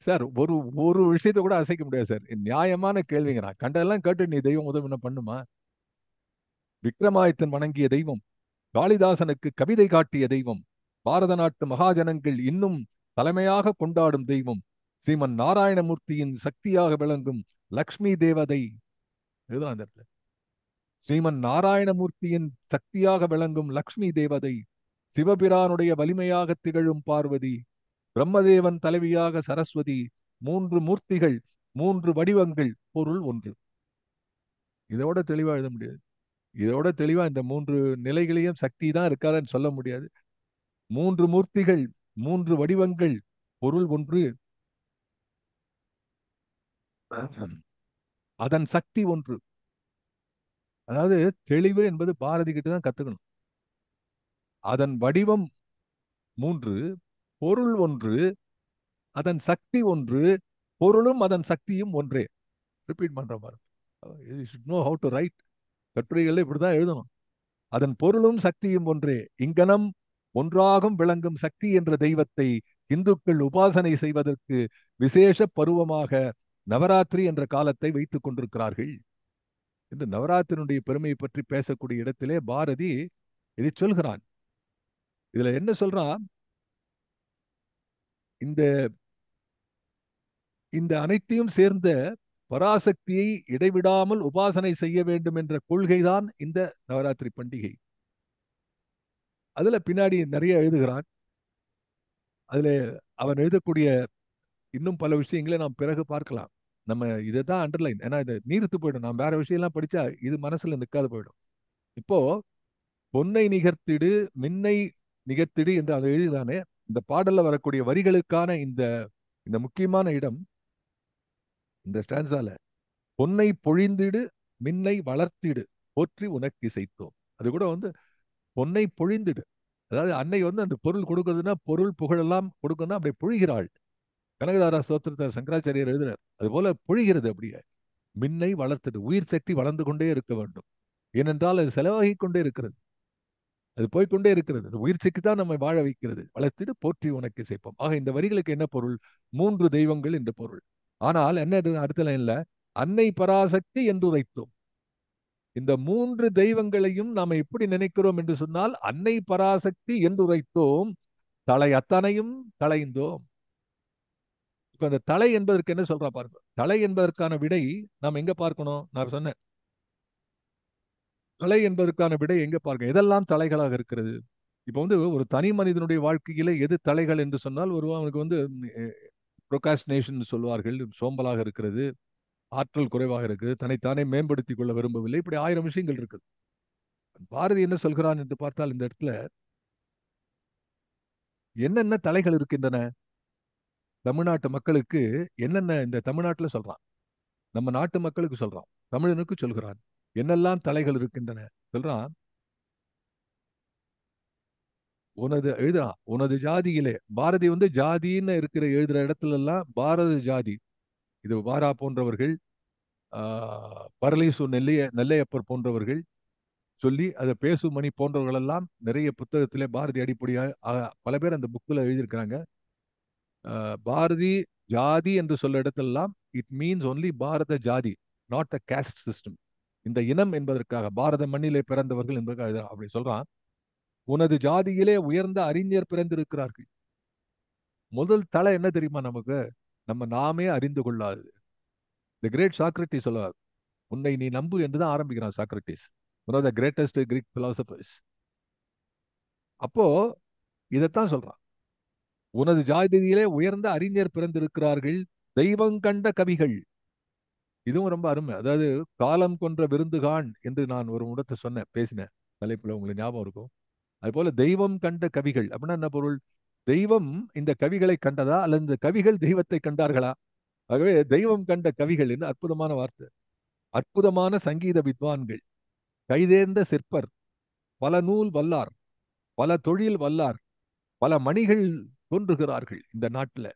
சார் ஒரு ஒரு விஷயத்தை கூட அசைக்க முடியாது சார். நியாயமான கேள்விங்க. நான் கண்டதெல்லாம் கேட்டு நீ தெய்வம் உதவி என்ன பண்ணுமா? விக்ரமாதித்தன் வணங்கிய தெய்வம், காளிதாசனுக்கு கவிதை காட்டிய தெய்வம், பாரத நாட்டு மகாஜனங்கள் இன்னும் தலைமையாக கொண்டாடும் தெய்வம், ஸ்ரீமன் நாராயணமூர்த்தியின் சக்தியாக விளங்கும் லக்ஷ்மி தேவதை. இதுதான் அந்த இடத்துல ஸ்ரீமன் நாராயணமூர்த்தியின் சக்தியாக விளங்கும் லக்ஷ்மி தேவதை, சிவபிரானுடைய வலிமையாக திகழும் பார்வதி, பிரம்மதேவன் தலைவியாக சரஸ்வதி, மூன்று மூர்த்திகள், மூன்று வடிவங்கள், பொருள் ஒன்று. இதோட தெளிவா எழுத முடியாது. இதோட தெளிவா இந்த மூன்று நிலைகளையும் சக்தி தான் இருக்காருன்னு சொல்ல முடியாது. மூன்று மூர்த்திகள், மூன்று வடிவங்கள், பொருள் ஒன்று, அதன் சக்தி ஒன்று. அதாவது தெளிவு என்பது பாரதி கிட்ட தான் கத்துக்கணும். அதன் வடிவம் மூன்று, பொருள் ஒன்று, அதன் சக்தி ஒன்று, பொருளும் அதன் சக்தியும் ஒன்றே. ரிப்பீட் பண்ற மாதிரி. You should know how to write. கட்டுரைகள் இப்படிதான் எழுதணும். அதன் பொருளும் சக்தியும் ஒன்றே. இங்கனம் ஒன்றாகும் விளங்கும் சக்தி என்ற தெய்வத்தை இந்துக்கள் உபாசனை செய்வதற்கு விசேஷ பருவமாக நவராத்திரி என்ற காலத்தை வைத்துக் கொண்டிருக்கிறார்கள் என்று நவராத்திரியுடைய பெருமையை பற்றி பேசக்கூடிய இடத்திலே பாரதி இதை சொல்கிறான். இதுல என்ன சொல்றான்? இந்த இந்த அனைத்தையும் சேர்ந்த பராசக்தியை இடைவிடாமல் உபாசனை செய்ய வேண்டும் என்ற கொள்கைதான் இந்த நவராத்திரி பண்டிகை. அதுல பின்னாடி நிறைய எழுதுகிறான். அதுல அவன் எழுதக்கூடிய இன்னும் பல விஷயங்களை நாம் பிறகு பார்க்கலாம். நம்ம இதை தான் அண்டர்லைன், ஏன்னா இதை நீர்த்து போயிடும். நாம் வேற விஷயம்லாம் படிச்சா இது மனசுல நிற்காது போயிடும். இப்போ பொன்னை நிகர்த்திடு மின்னை நிகர்த்திடு என்று அதை எழுதிதானே. இந்த பாடல்ல வரக்கூடிய வரிகளுக்கான இந்த இந்த முக்கியமான இடம் இந்த ஸ்டான்ஸால, பொன்னை பொழிந்திடு மின்னை வளர்த்திடு போற்றி உனக்கு இசைத்தோம். அது கூட பொன்னை பொழிந்திடு, அதாவது அன்னை அந்த பொருள் கொடுக்கறதுன்னா பொருள் புகழெல்லாம் கொடுக்கணும்னா அப்படியே பொழிகிறாள். கனகதாரா ஸ்தோத்திரத்தை சங்கராச்சாரியர் எழுதினார். அது போல பொழிகிறது. அப்படியே மின்னை வளர்த்தது, உயிர் சக்தி வளர்ந்து கொண்டே இருக்க வேண்டும். ஏனென்றால் அது செலவாகி கொண்டே இருக்கிறது, அது போய்கொண்டே இருக்கிறது. அது உயிர் சக்தி தான் நம்மை வாழ வைக்கிறது. வளர்த்திடு போற்றி உனக்கு இசைப்போம். ஆக இந்த வரிகளுக்கு என்ன பொருள்? மூன்று தெய்வங்கள் என்று பொருள். ஆனால் என்ன அடுத்த லைன்ல, அன்னை பராசக்தி என்று உரைத்தோம். இந்த மூன்று தெய்வங்களையும் நாம் எப்படி நினைக்கிறோம் என்று சொன்னால், அன்னை பராசக்தி என்று உரைத்தோம், தலை அத்தனையும் களைந்தோம். இப்ப அந்த தலை என்பதற்கு என்ன சொல்றா பாருங்க. தலை என்பதற்கான விடை நாம் எங்க பார்க்கணும்? நான் சொன்னேன், தலை என்பதற்கான விடை எங்க பார்க்க, எதெல்லாம் தலைகளாக இருக்கிறது? இப்ப ஒரு தனி மனிதனுடைய வாழ்க்கையில எது தலைகள் என்று சொன்னால், அவனுக்கு ப்ரொகாஸ்டினேஷன் சொல்வார்கள், சோம்பலாக இருக்கிறது, ஆற்றல் குறைவாக இருக்குது, தன்னைத்தானே மேம்படுத்திக் கொள்ள விரும்பவில்லை, இப்படி 1000 விஷயங்கள் இருக்குது. பாரதி என்ன சொல்கிறான் என்று பார்த்தால், இந்த இடத்துல என்னென்ன தலைகள் இருக்கின்றன தமிழ்நாட்டு மக்களுக்கு, என்னென்ன இந்த தமிழ்நாட்டுல சொல்றான், நம்ம நாட்டு மக்களுக்கு சொல்றான், தமிழனுக்கு சொல்கிறான், என்னெல்லாம் தலைகள் இருக்கின்றன சொல்றான். எழுதுறான், உனது ஜாதியிலே, பாரதி ஜாதின்னு இருக்கிற எழுதுற இடத்துல எல்லாம் பாரத ஜாதி, இது வாரா போன்றவர்கள், பரலீசு நெல்லையப்பர் போன்றவர்கள் சொல்லி, அதை பேசுமணி போன்றவர்கள் எல்லாம் நிறைய புத்தகத்திலே பாரதி அடிப்படையாக பல பேர் அந்த புக்கில் எழுதியிருக்கிறாங்க. பாரதி ஜாதி என்று சொல்ல இடத்தெல்லாம் இட் மீன்ஸ் ஒன்லி பாரத ஜாதி, நாட் த காஸ்ட் சிஸ்டம். இந்த இனம் என்பதற்காக, பாரத மண்ணிலே பிறந்தவர்கள் என்பதற்காக அப்படி சொல்றான். உனது ஜாதியிலே உயர்ந்த அறிஞர் பிறந்திருக்கிறார்கள். முதல் தலை என்ன தெரியுமா நமக்கு? நாமே அறிந்து கொள்ளாது. தி கிரேட் சாக்ரட்டிஸ் சொல்லுவார், உன்னை நீ நம்பு என்றுதான் ஆரம்பிக்கிறான் Socrates, one of the greatest Greek philosophers. அப்போ இதைத்தான் சொல்றான், உனது ஜாதியிலே உயர்ந்த அறிஞர் பிறந்திருக்கிறார்கள், தெய்வம் கண்ட கவிகள். இதுவும் ரொம்ப அருமை. அதாவது காலம் கொன்ற விருந்துகான் என்று நான் ஒரு முடத்தை சொன்னேன், பேசினேன் தலைப்புல, உங்களுக்கு ஞாபகம் இருக்கும். அது போல தெய்வம் கண்ட கவிகள் அப்படின்னா என்ன பொருள்? தெய்வம் இந்த கவிகளை கண்டதா, அல்லது இந்த கவிகள் தெய்வத்தை கண்டார்களா? ஆகவே தெய்வம் கண்ட கவிகள் என்ன அற்புதமான வார்த்தை. அற்புதமான சங்கீத வித்வான்கள், கைதேர்ந்த சிற்பர், பல நூல் வல்லார், பல தொழில் வல்லார், பல மணிகள் தோன்றுகிறார்கள் இந்த நாட்டில்.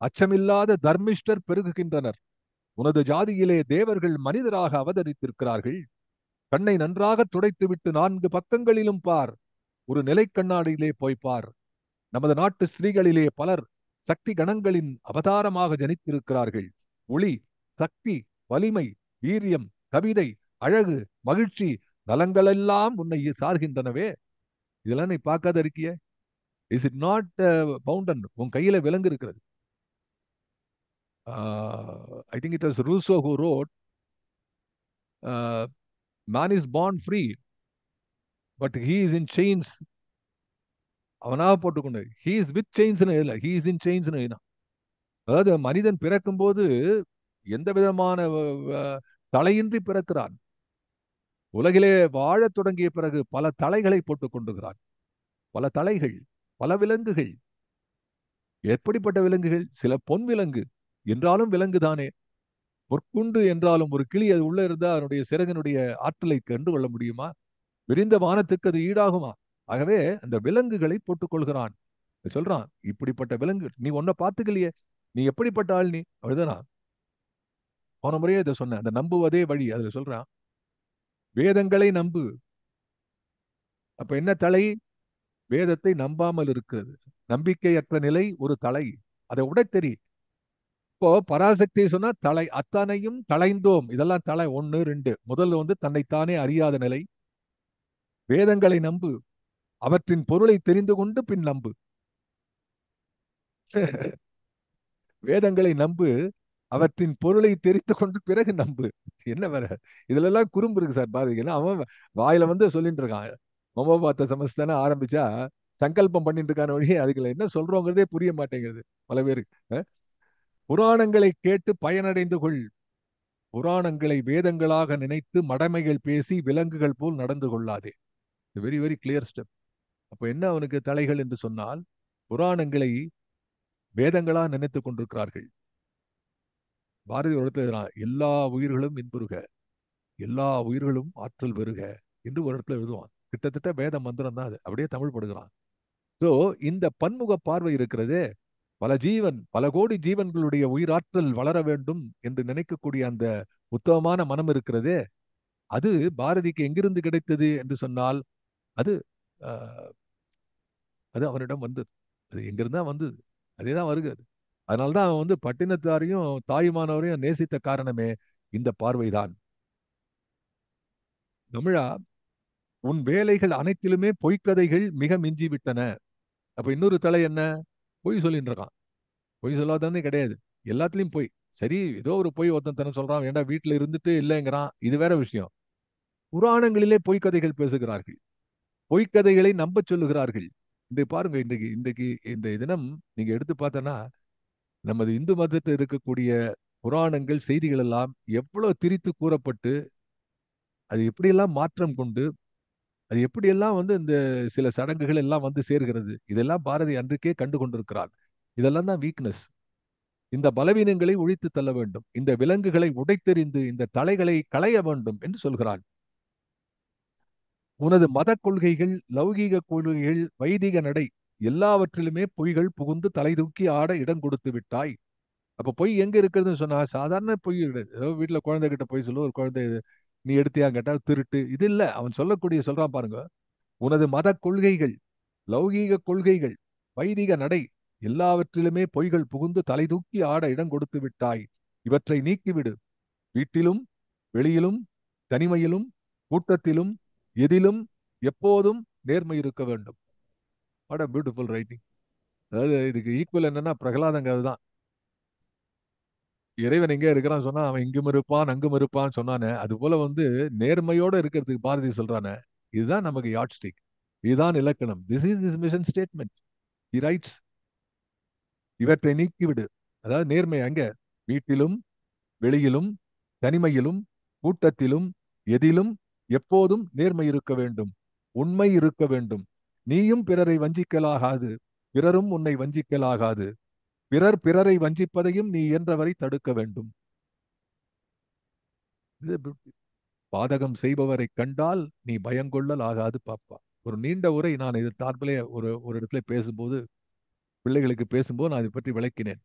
அச்சமில்லாத தர்மிஷ்டர் பெருகுகின்றனர். உனது ஜாதியிலே தேவர்கள் மனிதராக அவதரித்திருக்கிறார்கள். கண்ணை நன்றாக துடைத்துவிட்டு 4 பக்கங்களிலும் பார், ஒரு நிலை கண்ணாடியிலே போய் பார். நமது நாட்டு ஸ்திரீகளிலே பலர் சக்தி கணங்களின் அவதாரமாக ஜனித்திருக்கிறார்கள். ஒளி, சக்தி, வலிமை, வீரியம், கவிதை, அழகு, மகிழ்ச்சி, நலங்களெல்லாம் உன்னை சார்கின்றனவே. இதெல்லாம் நீ பார்க்காத இருக்கிய? Is it not fountain? உன் கையில விலங்கு இருக்கிறது. I think it was Rousseau who wrote, man is born free but he is in chains. அவனாக போட்டுக்கொண்டு he is with chains இல்லை, he is in chains. அதாவது மனிதன் பிறக்கும் போது எந்த விதமான தலையின்றி பிறக்கிறான். உலகிலே வாழத் தொடங்கிய பிறகு பல தலைகளை போட்டுக் கொண்டுகிறான். பல தலைகள், பல விலங்குகள். எப்படிப்பட்ட விலங்குகள்? சில பொன் விலங்கு என்றாலும் விலங்கு தானே. பொற்குண்டு என்றாலும் ஒரு கிளி அது உள்ள இருந்தா அதனுடைய சிறகனுடைய ஆற்றலை கண்டு கொள்ள முடியுமா? விரிந்த வானத்துக்கு அது ஈடாகுமா? ஆகவே அந்த விலங்குகளை போட்டுக் கொள்கிறான். சொல்றான், இப்படிப்பட்ட விலங்கு நீ ஒன்ன பார்த்துக்கலையே, நீ எப்படிப்பட்ட ஆள் நீ? அப்படிதானா? போன முறையே இதை சொன்னேன், அந்த நம்புவதே வழி. அதுல சொல்றான், வேதங்களை நம்பு. அப்ப என்ன தலை? வேதத்தை நம்பாமல் இருக்கிறது. நம்பிக்கையற்ற நிலை ஒரு தலை. அதை உடைத்தெறி. இப்போ பராசக்தியை சொன்னா தலை, அத்தனையும் தலைந்தோம். இதெல்லாம் தலை 1, 2. முதல்ல தன்னைத்தானே அறியாத நிலை. வேதங்களை நம்பு, அவற்றின் பொருளை தெரிந்து கொண்டு பின் நம்பு. வேதங்களை நம்பு, அவற்றின் பொருளை தெரிந்து கொண்டு பிறகு நம்பு. என்ன வேற இதுல எல்லாம் குறும்பு இருக்கு சார். பாருங்க, அவன் வாயில சொல்லிட்டு இருக்கான். மமபாத்த சமஸ்தான ஆரம்பிச்சா சங்கல்பம் பண்ணிட்டு இருக்கான வழி அதுக்குள்ள என்ன சொல்றோங்கிறதே புரிய மாட்டேங்கிறது பல பேருக்கு. புராணங்களை கேட்டு பயனடைந்து கொள். புராணங்களை வேதங்களாக நினைத்து மடமைகள் பேசி விலங்குகள் போல் நடந்து கொள்ளாதே. Very very clear step. அப்ப என்ன அவனுக்கு தலைகள் என்று சொன்னால், புராணங்களை வேதங்களா நினைத்துக் கொண்டிருக்கிறார்கள். பாரதி ஒரு இடத்துல எழுதுறான், எல்லா உயிர்களும் இன்புறுக, எல்லா உயிர்களும் ஆற்றல் பெறுக என்று ஒரு இடத்துல எழுதுவான். கிட்டத்தட்ட வேத மந்திரம் தான் அது. அப்படியே தமிழ் படுகிறான். ஸோ இந்த பன்முக பார்வை இருக்கிறதே, பல கோடி ஜீவன்களுடைய உயிராற்றல் வளர வேண்டும் என்று நினைக்கக்கூடிய அந்த உத்தமமான மனம் இருக்கிறதே, அது பாரதிக்கு எங்கிருந்து கிடைத்தது என்று சொன்னால், அது அது அவனிடம் வந்தது. அது எங்கிருந்தா வந்தது, அதேதான் வருகிறது. அதனால்தான் அவன் பட்டினத்தாரையும் தாயுமானவரையும் நேசித்த காரணமே இந்த பார்வைதான். தமிழா, உன் வேலைகள் அனைத்திலுமே பொய்க்கதைகள் மிக மிஞ்சி விட்டன. அப்ப இன்னொரு தலை என்ன? பொய் சொல்லிட்டு இருக்கான். பொய் சொல்லாதவனே கிடையாது, எல்லாத்துலயும் பொய். சரி, ஏதோ ஒரு பொய் ஒருத்தன் தானே சொல்றான், ஏண்டா வீட்டுல இருந்துட்டு இல்லைங்கிறான், இது வேற விஷயம். புராணங்களிலே பொய்க்கதைகள் பேசுகிறார்கள், பொய்க்கதைகளை நம்ப சொல்லுகிறார்கள். இன்றைக்கு பாருங்க, இன்றைக்கு இந்த தினம் நீங்க எடுத்து பார்த்தனா, நமது இந்து மதத்தில் இருக்கக்கூடிய புராணங்கள், செய்திகள் எல்லாம் எவ்வளவு திரித்து கூறப்பட்டு, அது எப்படியெல்லாம் மாற்றம் கொண்டு, அது எப்படியெல்லாம் இந்த சில சடங்குகள் எல்லாம் சேர்கிறது. இதெல்லாம் பாரதி அன்றைக்கே கண்டு கொண்டிருக்கிறார். இதெல்லாம் தான் வீக்னஸ். இந்த பலவீனங்களை ஒழித்து தள்ள வேண்டும், இந்த விலங்குகளை உடைத்தெறிந்து இந்த தலைகளை களைய வேண்டும் என்று சொல்கிறான். உனது மத கொள்கைகள், லௌகீக கொள்கைகள், வைதிக நடை எல்லாவற்றிலுமே பொய்கள் புகுந்து தலை தூக்கி ஆட இடம் கொடுத்து விட்டாய். அப்ப பொய் எங்க இருக்கிறதுன்னு சொன்னா, சாதாரண பொய் கிடையாது. ஏதோ வீட்டுல குழந்தை கிட்ட பொய் சொல்லு, ஒரு குழந்தை நீ எடுத்தியா கேட்டா திருட்டு, இது இல்ல. அவன் சொல்றான் பாருங்க, உனது மத கொள்கைகள், லௌகீக கொள்கைகள், வைதிக நடை எல்லாவற்றிலுமே பொய்கள் புகுந்து தலை தூக்கி ஆட இடம் கொடுத்து விட்டாய். இவற்றை நீக்கிவிடு. வீட்டிலும் வெளியிலும் தனிமையிலும் கூட்டத்திலும் எதிலும் எப்போதும் நேர்மை இருக்க வேண்டும். What a beautiful writing. அதாவது இதுக்கு ஈக்குவல் என்னன்னா பிரகலாதங்க. அதுதான் இறைவன் எங்க இருக்கிறான் சொன்னா, அவன் இங்கும் இருப்பான் அங்கும் இருப்பான்னு சொன்னானே, அது போல நேர்மையோட இருக்கிறதுக்கு பாரதி சொல்றானே, இதுதான் நமக்கு யாட் ஸ்டிக், இதுதான் இலக்கணம். This is this mission statement. He rights, இவற்றை நீக்கிவிடு. அதாவது நேர்மை அங்க வீட்டிலும் வெளியிலும் தனிமையிலும் கூட்டத்திலும் எதிலும் எப்போதும் நேர்மை இருக்க வேண்டும், உண்மை இருக்க வேண்டும். நீயும் பிறரை வஞ்சிக்கலாகாது, பிறரும் உன்னை வஞ்சிக்கலாகாது. பிறர் பிறரை வஞ்சிப்பதையும் நீ இயன்றவரை தடுக்க வேண்டும். பாதகம் செய்பவரை கண்டால் நீ பயங்கொள்ளல் ஆகாது பாப்பா. ஒரு நீண்ட உரை நான் இது சார்பிலே ஒரு இடத்துல பேசும்போது, பிள்ளைகளுக்கு பேசும்போது நான் இதை பற்றி விளக்கினேன்.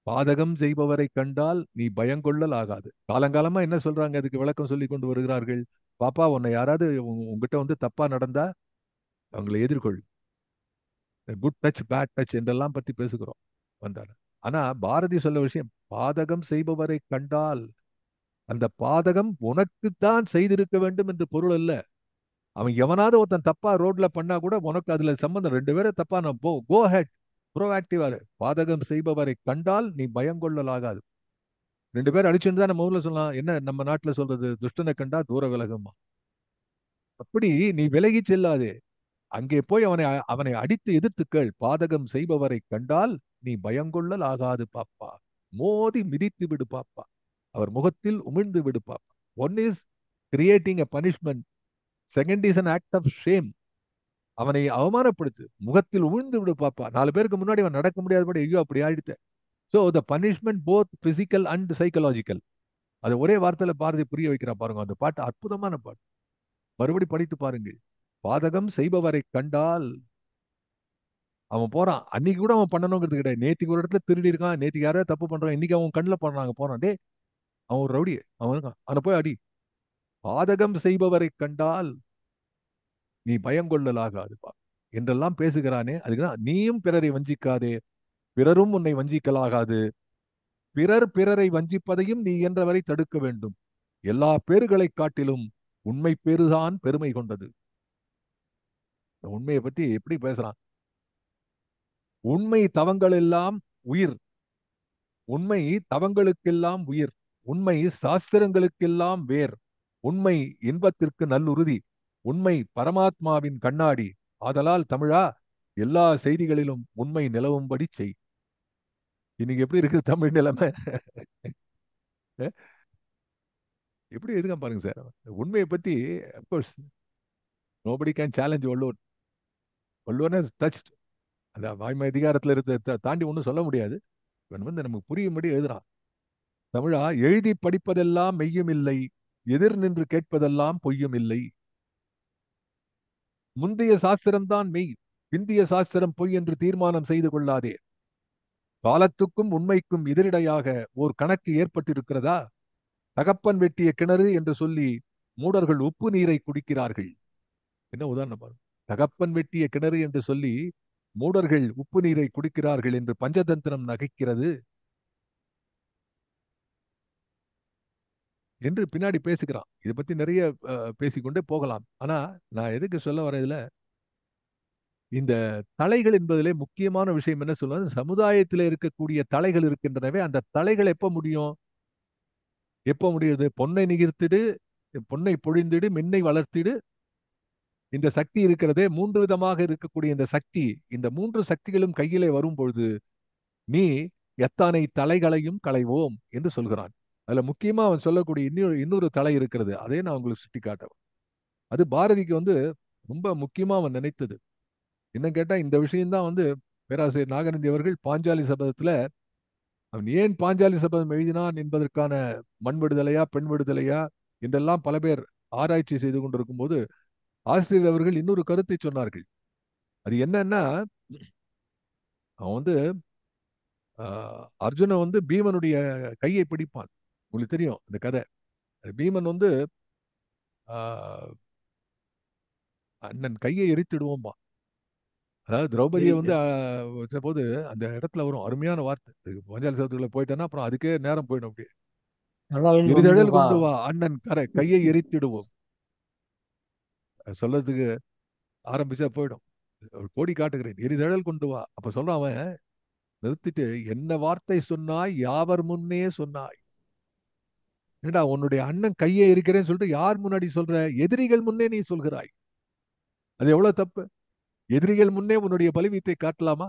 பாதகம் செய்பவரை கண்டால் நீ பயங்கொள்ளல் ஆகாது. காலங்காலமா என்ன சொல்றாங்க, அதுக்கு விளக்கம் சொல்லி கொண்டு வருகிறார்கள். பாப்பா, உன்னை யாராவது உங்ககிட்ட தப்பா நடந்தா அவங்களை எதிர்கொள். குட் டச் பேட் டச் என்றெல்லாம் பத்தி பேசுகிறோம் வந்தார். ஆனா பாரதி சொல்ல விஷயம், பாதகம் செய்பவரை கண்டால் அந்த பாதகம் உனக்குத்தான் செய்திருக்க வேண்டும் என்று பொருள் அல்ல. அவன் எவனாவது ஒருத்தன் தப்பா ரோட்ல பண்ணா கூட உனக்கு அதுல சம்பந்தம், 2 பேரும் தப்பா, நான் கோ ஹெட், ப்ரோஆக்டிவா பாதகம் செய்பவரை கண்டால் நீ பயங்கொள்ளலாகாது. 2 பேர் அடிச்சுட்டு தான் நம்ம ஊர்ல சொல்லலாம், என்ன நம்ம நாட்டுல சொல்றது, துஷ்டனை கண்டா தூர விலகுமா. அப்படி நீ விலகி செல்லாதே, அங்கே போய் அவனை அடித்து எதிர்த்துக்கள். பாதகம் செய்பவரை கண்டால் நீ பயங்கொள்ளல் ஆகாது பாப்பா, மோதி மிதித்து விடு பாப்பா, அவர் முகத்தில் உமிழ்ந்து விடு பாப்பா. One is creating a punishment, second is an act of shame. அவனை அவமானப்படுத்து, முகத்தில் உமிழ்ந்து விடு பாப்பா. 4 பேருக்கு முன்னாடி அவன் நடக்க முடியாதபடி, ஐயோ அப்படி ஆயிடுத்த. So the punishment both physical and psychological. அது ஒரே வார்த்தையில பாரதி புரிய வைக்கிறா பாருங்க. அந்த பாட்டு அற்புதமான பாட்டு, மறுபடி படித்து பாருங்கள். பாதகம் செய்பவரை கண்டால், அவன் போறான், அன்னைக்கு கூட அவன் பண்ணணுங்கிறது கிடையாது. நேத்திக்கு ஒரு இடத்துல திருடி இருக்கான், நேத்திக்கு யாரோ தப்பு பண்றான், இன்னைக்கு அவன் கண்ணில் பண்றாங்க, போறான், டே அவன் ஒரு ரவுடி, அவன் இருக்கான், அவனை போய் அடி. பாதகம் செய்பவரை கண்டால் நீ பயங்கொள்ளலாகாதுப்பா என்றெல்லாம் பேசுகிறானே. அதுக்குதான் நீயும் பிறரை வஞ்சிக்காதே, பிறரும் உன்னை வஞ்சிக்கலாகாது, பிறர் பிறரை வஞ்சிப்பதையும் நீ இயன்றவரை தடுக்க வேண்டும். எல்லா பேறுகளை காட்டிலும் உண்மை பேறுதான் பெருமை கொண்டது. உண்மையை பத்தி எப்படி பேசுறான், உண்மை தவங்கள் எல்லாம் உயிர், உண்மை தவங்களுக்கெல்லாம் உயிர், உண்மை சாஸ்திரங்களுக்கெல்லாம் வேர், உண்மை இன்பத்திற்கு நல்லுறுதி, உண்மை பரமாத்மாவின் கண்ணாடி, ஆதலால் தமிழா எல்லா செய்திகளிலும் உண்மை நிலவும்படி செய். இன்னைக்கு எப்படி இருக்கு தமிழ் நிலைமை? எப்படி இருக்கான் பாருங்க சார். உண்மையை பத்தி of course nobody can challenge Valluvan. Valluvan has touched, அந்த வாய்மை அதிகாரத்தில் இருக்க தாண்டி ஒன்றும் சொல்ல முடியாது. இவன் நமக்கு புரியும்படி எழுதுறான். தமிழா, எழுதி படிப்பதெல்லாம் மெய்யும் இல்லை, எதிர் நின்று கேட்பதெல்லாம் பொய்யும் இல்லை. முந்தைய சாஸ்திரம்தான் மெய், பிந்திய சாஸ்திரம் பொய் என்று தீர்மானம் செய்து கொள்ளாதே. காலத்துக்கும் உண்மைக்கும் எதிரிடையாக ஓர் கணக்கு ஏற்பட்டிருக்கிறதா? தகப்பன் வெட்டிய கிணறு என்று சொல்லி மூடர்கள் உப்பு நீரை குடிக்கிறார்கள். என்ன உதாரணம் பாருங்க. தகப்பன் வெட்டிய கிணறு என்று சொல்லி மூடர்கள் உப்பு நீரை குடிக்கிறார்கள் என்று பஞ்சதந்திரம் நகைக்கிறது என்று பின்னாடி பேசுகிறான். இதை பத்தி நிறைய பேசிக்கொண்டே போகலாம். ஆனா நான் எதுக்கு சொல்ல வர இதுல, இந்த தலைகள் என்பதிலே முக்கியமான விஷயம் என்ன சொல்லுவது, சமுதாயத்தில் இருக்கக்கூடிய தலைகள் இருக்கின்றனவே, அந்த தலைகள் எப்ப முடியும், எப்ப முடியுது? பொன்னை நிகர்த்திடு, பொன்னை பொழிந்திடு, மின்னை வளர்த்திடு. இந்த சக்தி இருக்கிறதே, 3 விதமாக இருக்கக்கூடிய இந்த சக்தி, இந்த 3 சக்திகளும் கையிலே வரும் பொழுது நீ எத்தனை தலைகளையும் களைவோம் என்று சொல்கிறான். அதுல முக்கியமா அவன் சொல்லக்கூடிய இன்னொரு தலை இருக்கிறது, அதே நான் உங்களுக்கு சுட்டி காட்டுவேன். அது பாரதிக்கு ரொம்ப முக்கியமா அவன் நினைத்தது. என்ன கேட்டா, இந்த விஷயம்தான் பேராசிரியர் நாகநந்தி அவர்கள் பாஞ்சாலி சபதத்துல, அவன் ஏன் பாஞ்சாலி சபதம் எழுதினான் என்பதற்கான மண் விடுதலையா பெண் விடுதலையா என்றெல்லாம் பல பேர் ஆராய்ச்சி செய்து கொண்டிருக்கும் போது ஆசிரியர் அவர்கள் இன்னொரு கருத்தை சொன்னார்கள். அது என்னன்னா, அவன் அர்ஜுனன் பீமனுடைய கையை பிடிப்பான். உங்களுக்கு தெரியும் இந்த கதை. பீமன் அண்ணன் கையை எரித்திடுவோம்பா. அதாவது திரௌபதியை போது அந்த இடத்துல வரும் அருமையான வார்த்தை. பாஞ்சாலி சபதத்துக்குள்ள போயிட்டேன்னா அப்புறம் அதுக்கே நேரம் போயிடும். அப்படியே எரிதழல் கொண்டு வா அண்ணன் கையை எரித்திடுவோம் சொல்லதுக்கு ஆரம்பிச்சா போயிடும். கோடி காட்டுகிறேன், எரிதழல் கொண்டு வா. அப்ப சொல்றான் அவன், நிறுத்திட்டு, என்ன வார்த்தை சொன்னாய், யாவர் முன்னே சொன்னாய். என்னடா உன்னுடைய அண்ணன் கையை இருக்கிறேன்னு சொல்லிட்டு யார் முன்னாடி சொல்ற? எதிரிகள் முன்னே நீ சொல்கிறாய். அது எவ்வளவு தப்பு. எதிரிகள் முன்னே உன்னுடைய பலவீத்தை காட்டலாமா?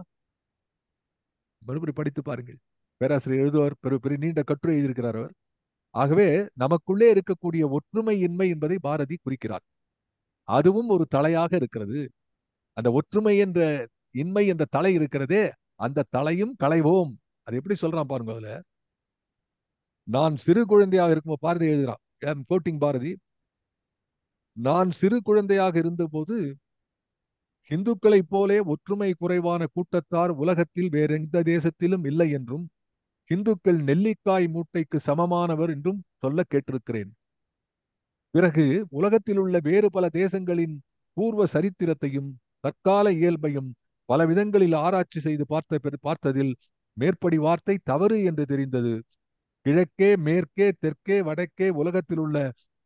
மறுபடி படித்து பாருங்கள். பேராசிரியர் எழுதுவார், பெரிய நீண்ட கட்டுரை எழுதியிருக்கிறார் அவர். ஆகவே நமக்குள்ளே இருக்கக்கூடிய ஒற்றுமை இன்மை என்பதை பாரதி குறிக்கிறார். அதுவும் ஒரு தலையாக இருக்கிறது. அந்த ஒற்றுமை என்ற இன்மை என்ற தலை இருக்கிறதே, அந்த தலையும் களைவோம். அது எப்படி சொல்றான் பாருங்க. அதுல நான் சிறு குழந்தையாக இருக்கும் பாரதி எழுதுறான், கோட்டிங் பாரதி. நான் சிறு குழந்தையாக இருந்தபோது இந்துக்களைப் போலே ஒற்றுமை குறைவான கூட்டத்தார் உலகத்தில் வேறெந்த தேசத்திலும் இல்லை என்றும், இந்துக்கள் நெல்லிக்காய் மூட்டைக்கு சமமானவர் என்றும் சொல்ல கேட்டிருக்கிறேன். பிறகு உலகத்தில் உள்ள வேறு பல தேசங்களின் பூர்வ சரித்திரத்தையும் தற்கால இயல்பையும் பல விதங்களில் ஆராய்ச்சி செய்து பார்த்ததில் மேற்படி வார்த்தை தவறு என்று தெரிந்தது. கிழக்கே மேற்கே தெற்கே வடக்கே உலகத்தில் உள்ள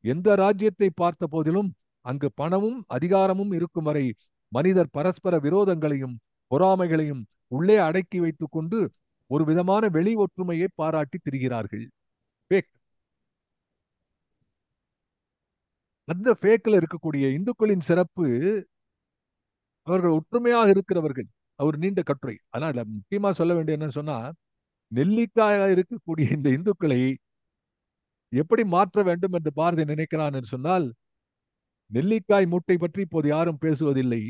எந்த ராஜ்யத்தை பார்த்த போதிலும் அங்கு பணமும் அதிகாரமும் இருக்கும் வரை மனிதர் பரஸ்பர விரோதங்களையும் பொறாமைகளையும் உள்ளே அடக்கி வைத்துக் கொண்டு ஒரு விதமான வெளி ஒற்றுமையை பாராட்டி திரிகிறார்கள். அந்த ஃபேக்ல இருக்கக்கூடிய இந்துக்களின் சிறப்பு, அவர்கள் ஒற்றுமையாக இருக்கிறவர்கள். அவர் நீண்ட கட்டுரை. ஆனா அதுல முக்கியமா சொல்ல வேண்டிய என்னன்னு சொன்னா, நெல்லிக்காயா இருக்கக்கூடிய இந்த இந்துக்களை எப்படி மாற்ற வேண்டும் என்று பாரதி நினைக்கிறான் என்று சொன்னால், நெல்லிக்காய் மூட்டை பற்றி இப்போது யாரும் பேசுவதில்லை.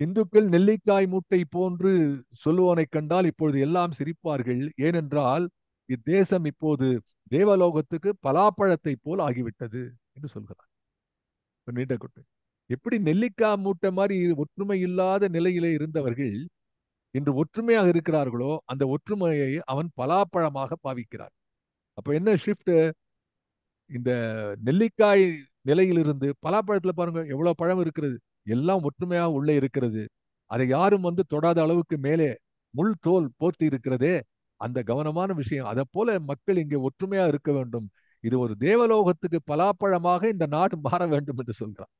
இந்துக்கள் நெல்லிக்காய் மூட்டை போன்று சொல்லுவோனை கண்டால் இப்பொழுது எல்லாம் சிரிப்பார்கள். ஏனென்றால் இத்தேசம் இப்போது தேவலோகத்துக்கு பலாப்பழத்தை போல் ஆகிவிட்டது என்று சொல்கிறார். நீண்ட குட்டை. எப்படி நெல்லிக்காய் மூட்டை மாதிரி ஒற்றுமை இல்லாத நிலையிலே இருந்தவர்கள் இன்று ஒற்றுமையாக இருக்கிறார்களோ, அந்த ஒற்றுமையை அவன் பலாப்பழமாக பாவிக்கிறார். அப்ப என்ன ஷிஃப்ட்? இந்த நெல்லிக்காய் நிலையிலிருந்து பலாப்பழத்துல பாருங்க எவ்வளவு பழம் இருக்கிறது, எல்லாம் ஒற்றுமையாக உள்ளே இருக்கிறது. அதை யாரும் தொடாத அளவுக்கு மேலே முள் தோல் போர்த்தி இருக்கிறதே, அந்த கவனமான விஷயம். அதை போல மக்கள் இங்கே ஒற்றுமையா இருக்க வேண்டும். இது ஒரு தேவலோகத்துக்கு பலாப்பழமாக இந்த நாடு மாற வேண்டும் என்று சொல்றான்.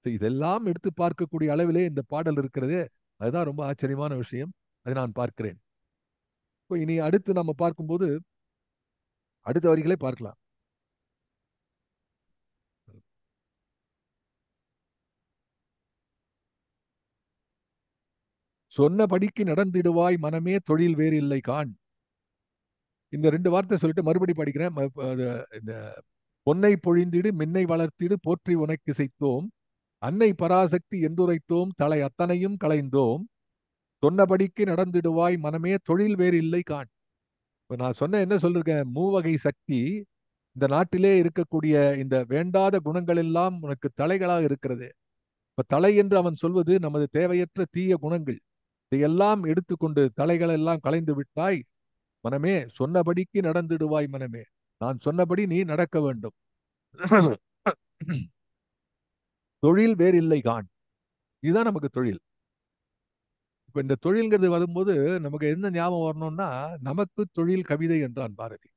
இதெல்லாம் எடுத்து பார்க்கக்கூடிய அளவிலே இந்த பாடல் இருக்கிறதே, அதுதான் ரொம்ப ஆச்சரியமான விஷயம். அதை நான் பார்க்கிறேன். இப்போ இனி அடுத்து நம்ம பார்க்கும்போது அடுத்த வரிகளை பார்க்கலாம். சொன்னபடிக்கு நடந்திடுவாய் மனமே தொழில் வேறு இல்லை காண். இந்த ரெண்டு வார்த்தை சொல்லிட்டு மறுபடி படிக்கிறேன். இந்த பொன்னை பொழிந்திடு மின்னை வளர்த்திடு போற்றி உனக்கு செய்தோம், அன்னை பராசக்தி என்றுரைத்தோம் தலை அத்தனையும் களைந்தோம், சொன்னபடிக்கு நடந்திடுவாய் மனமே தொழில் வேறு இல்லை காண். இப்ப நான் சொன்ன என்ன சொல்லிருக்கேன்? மூவகை சக்தி இந்த நாட்டிலே இருக்கக்கூடிய இந்த வேண்டாத குணங்கள் எல்லாம் உனக்கு தலைகளாக இருக்கிறது. இப்ப தலை என்று அவன் சொல்வது நமது தேவையற்ற தீய குணங்கள். இதையெல்லாம் எடுத்துக்கொண்டு தலைகள் எல்லாம் களைந்து விட்டாய் மனமே, சொன்னபடிக்கு நடந்திடுவாய் மனமே, நான் சொன்னபடி நீ நடக்க வேண்டும். தொழில் வேறில்லை காண். இதுதான் நமக்கு தொழில். இப்ப இந்த தொழில்ங்கிறது வரும்போது நமக்கு என்ன ஞாபகம் வரணும்னா, நமக்கு தொழில் கவிதை என்றான் பாரதி.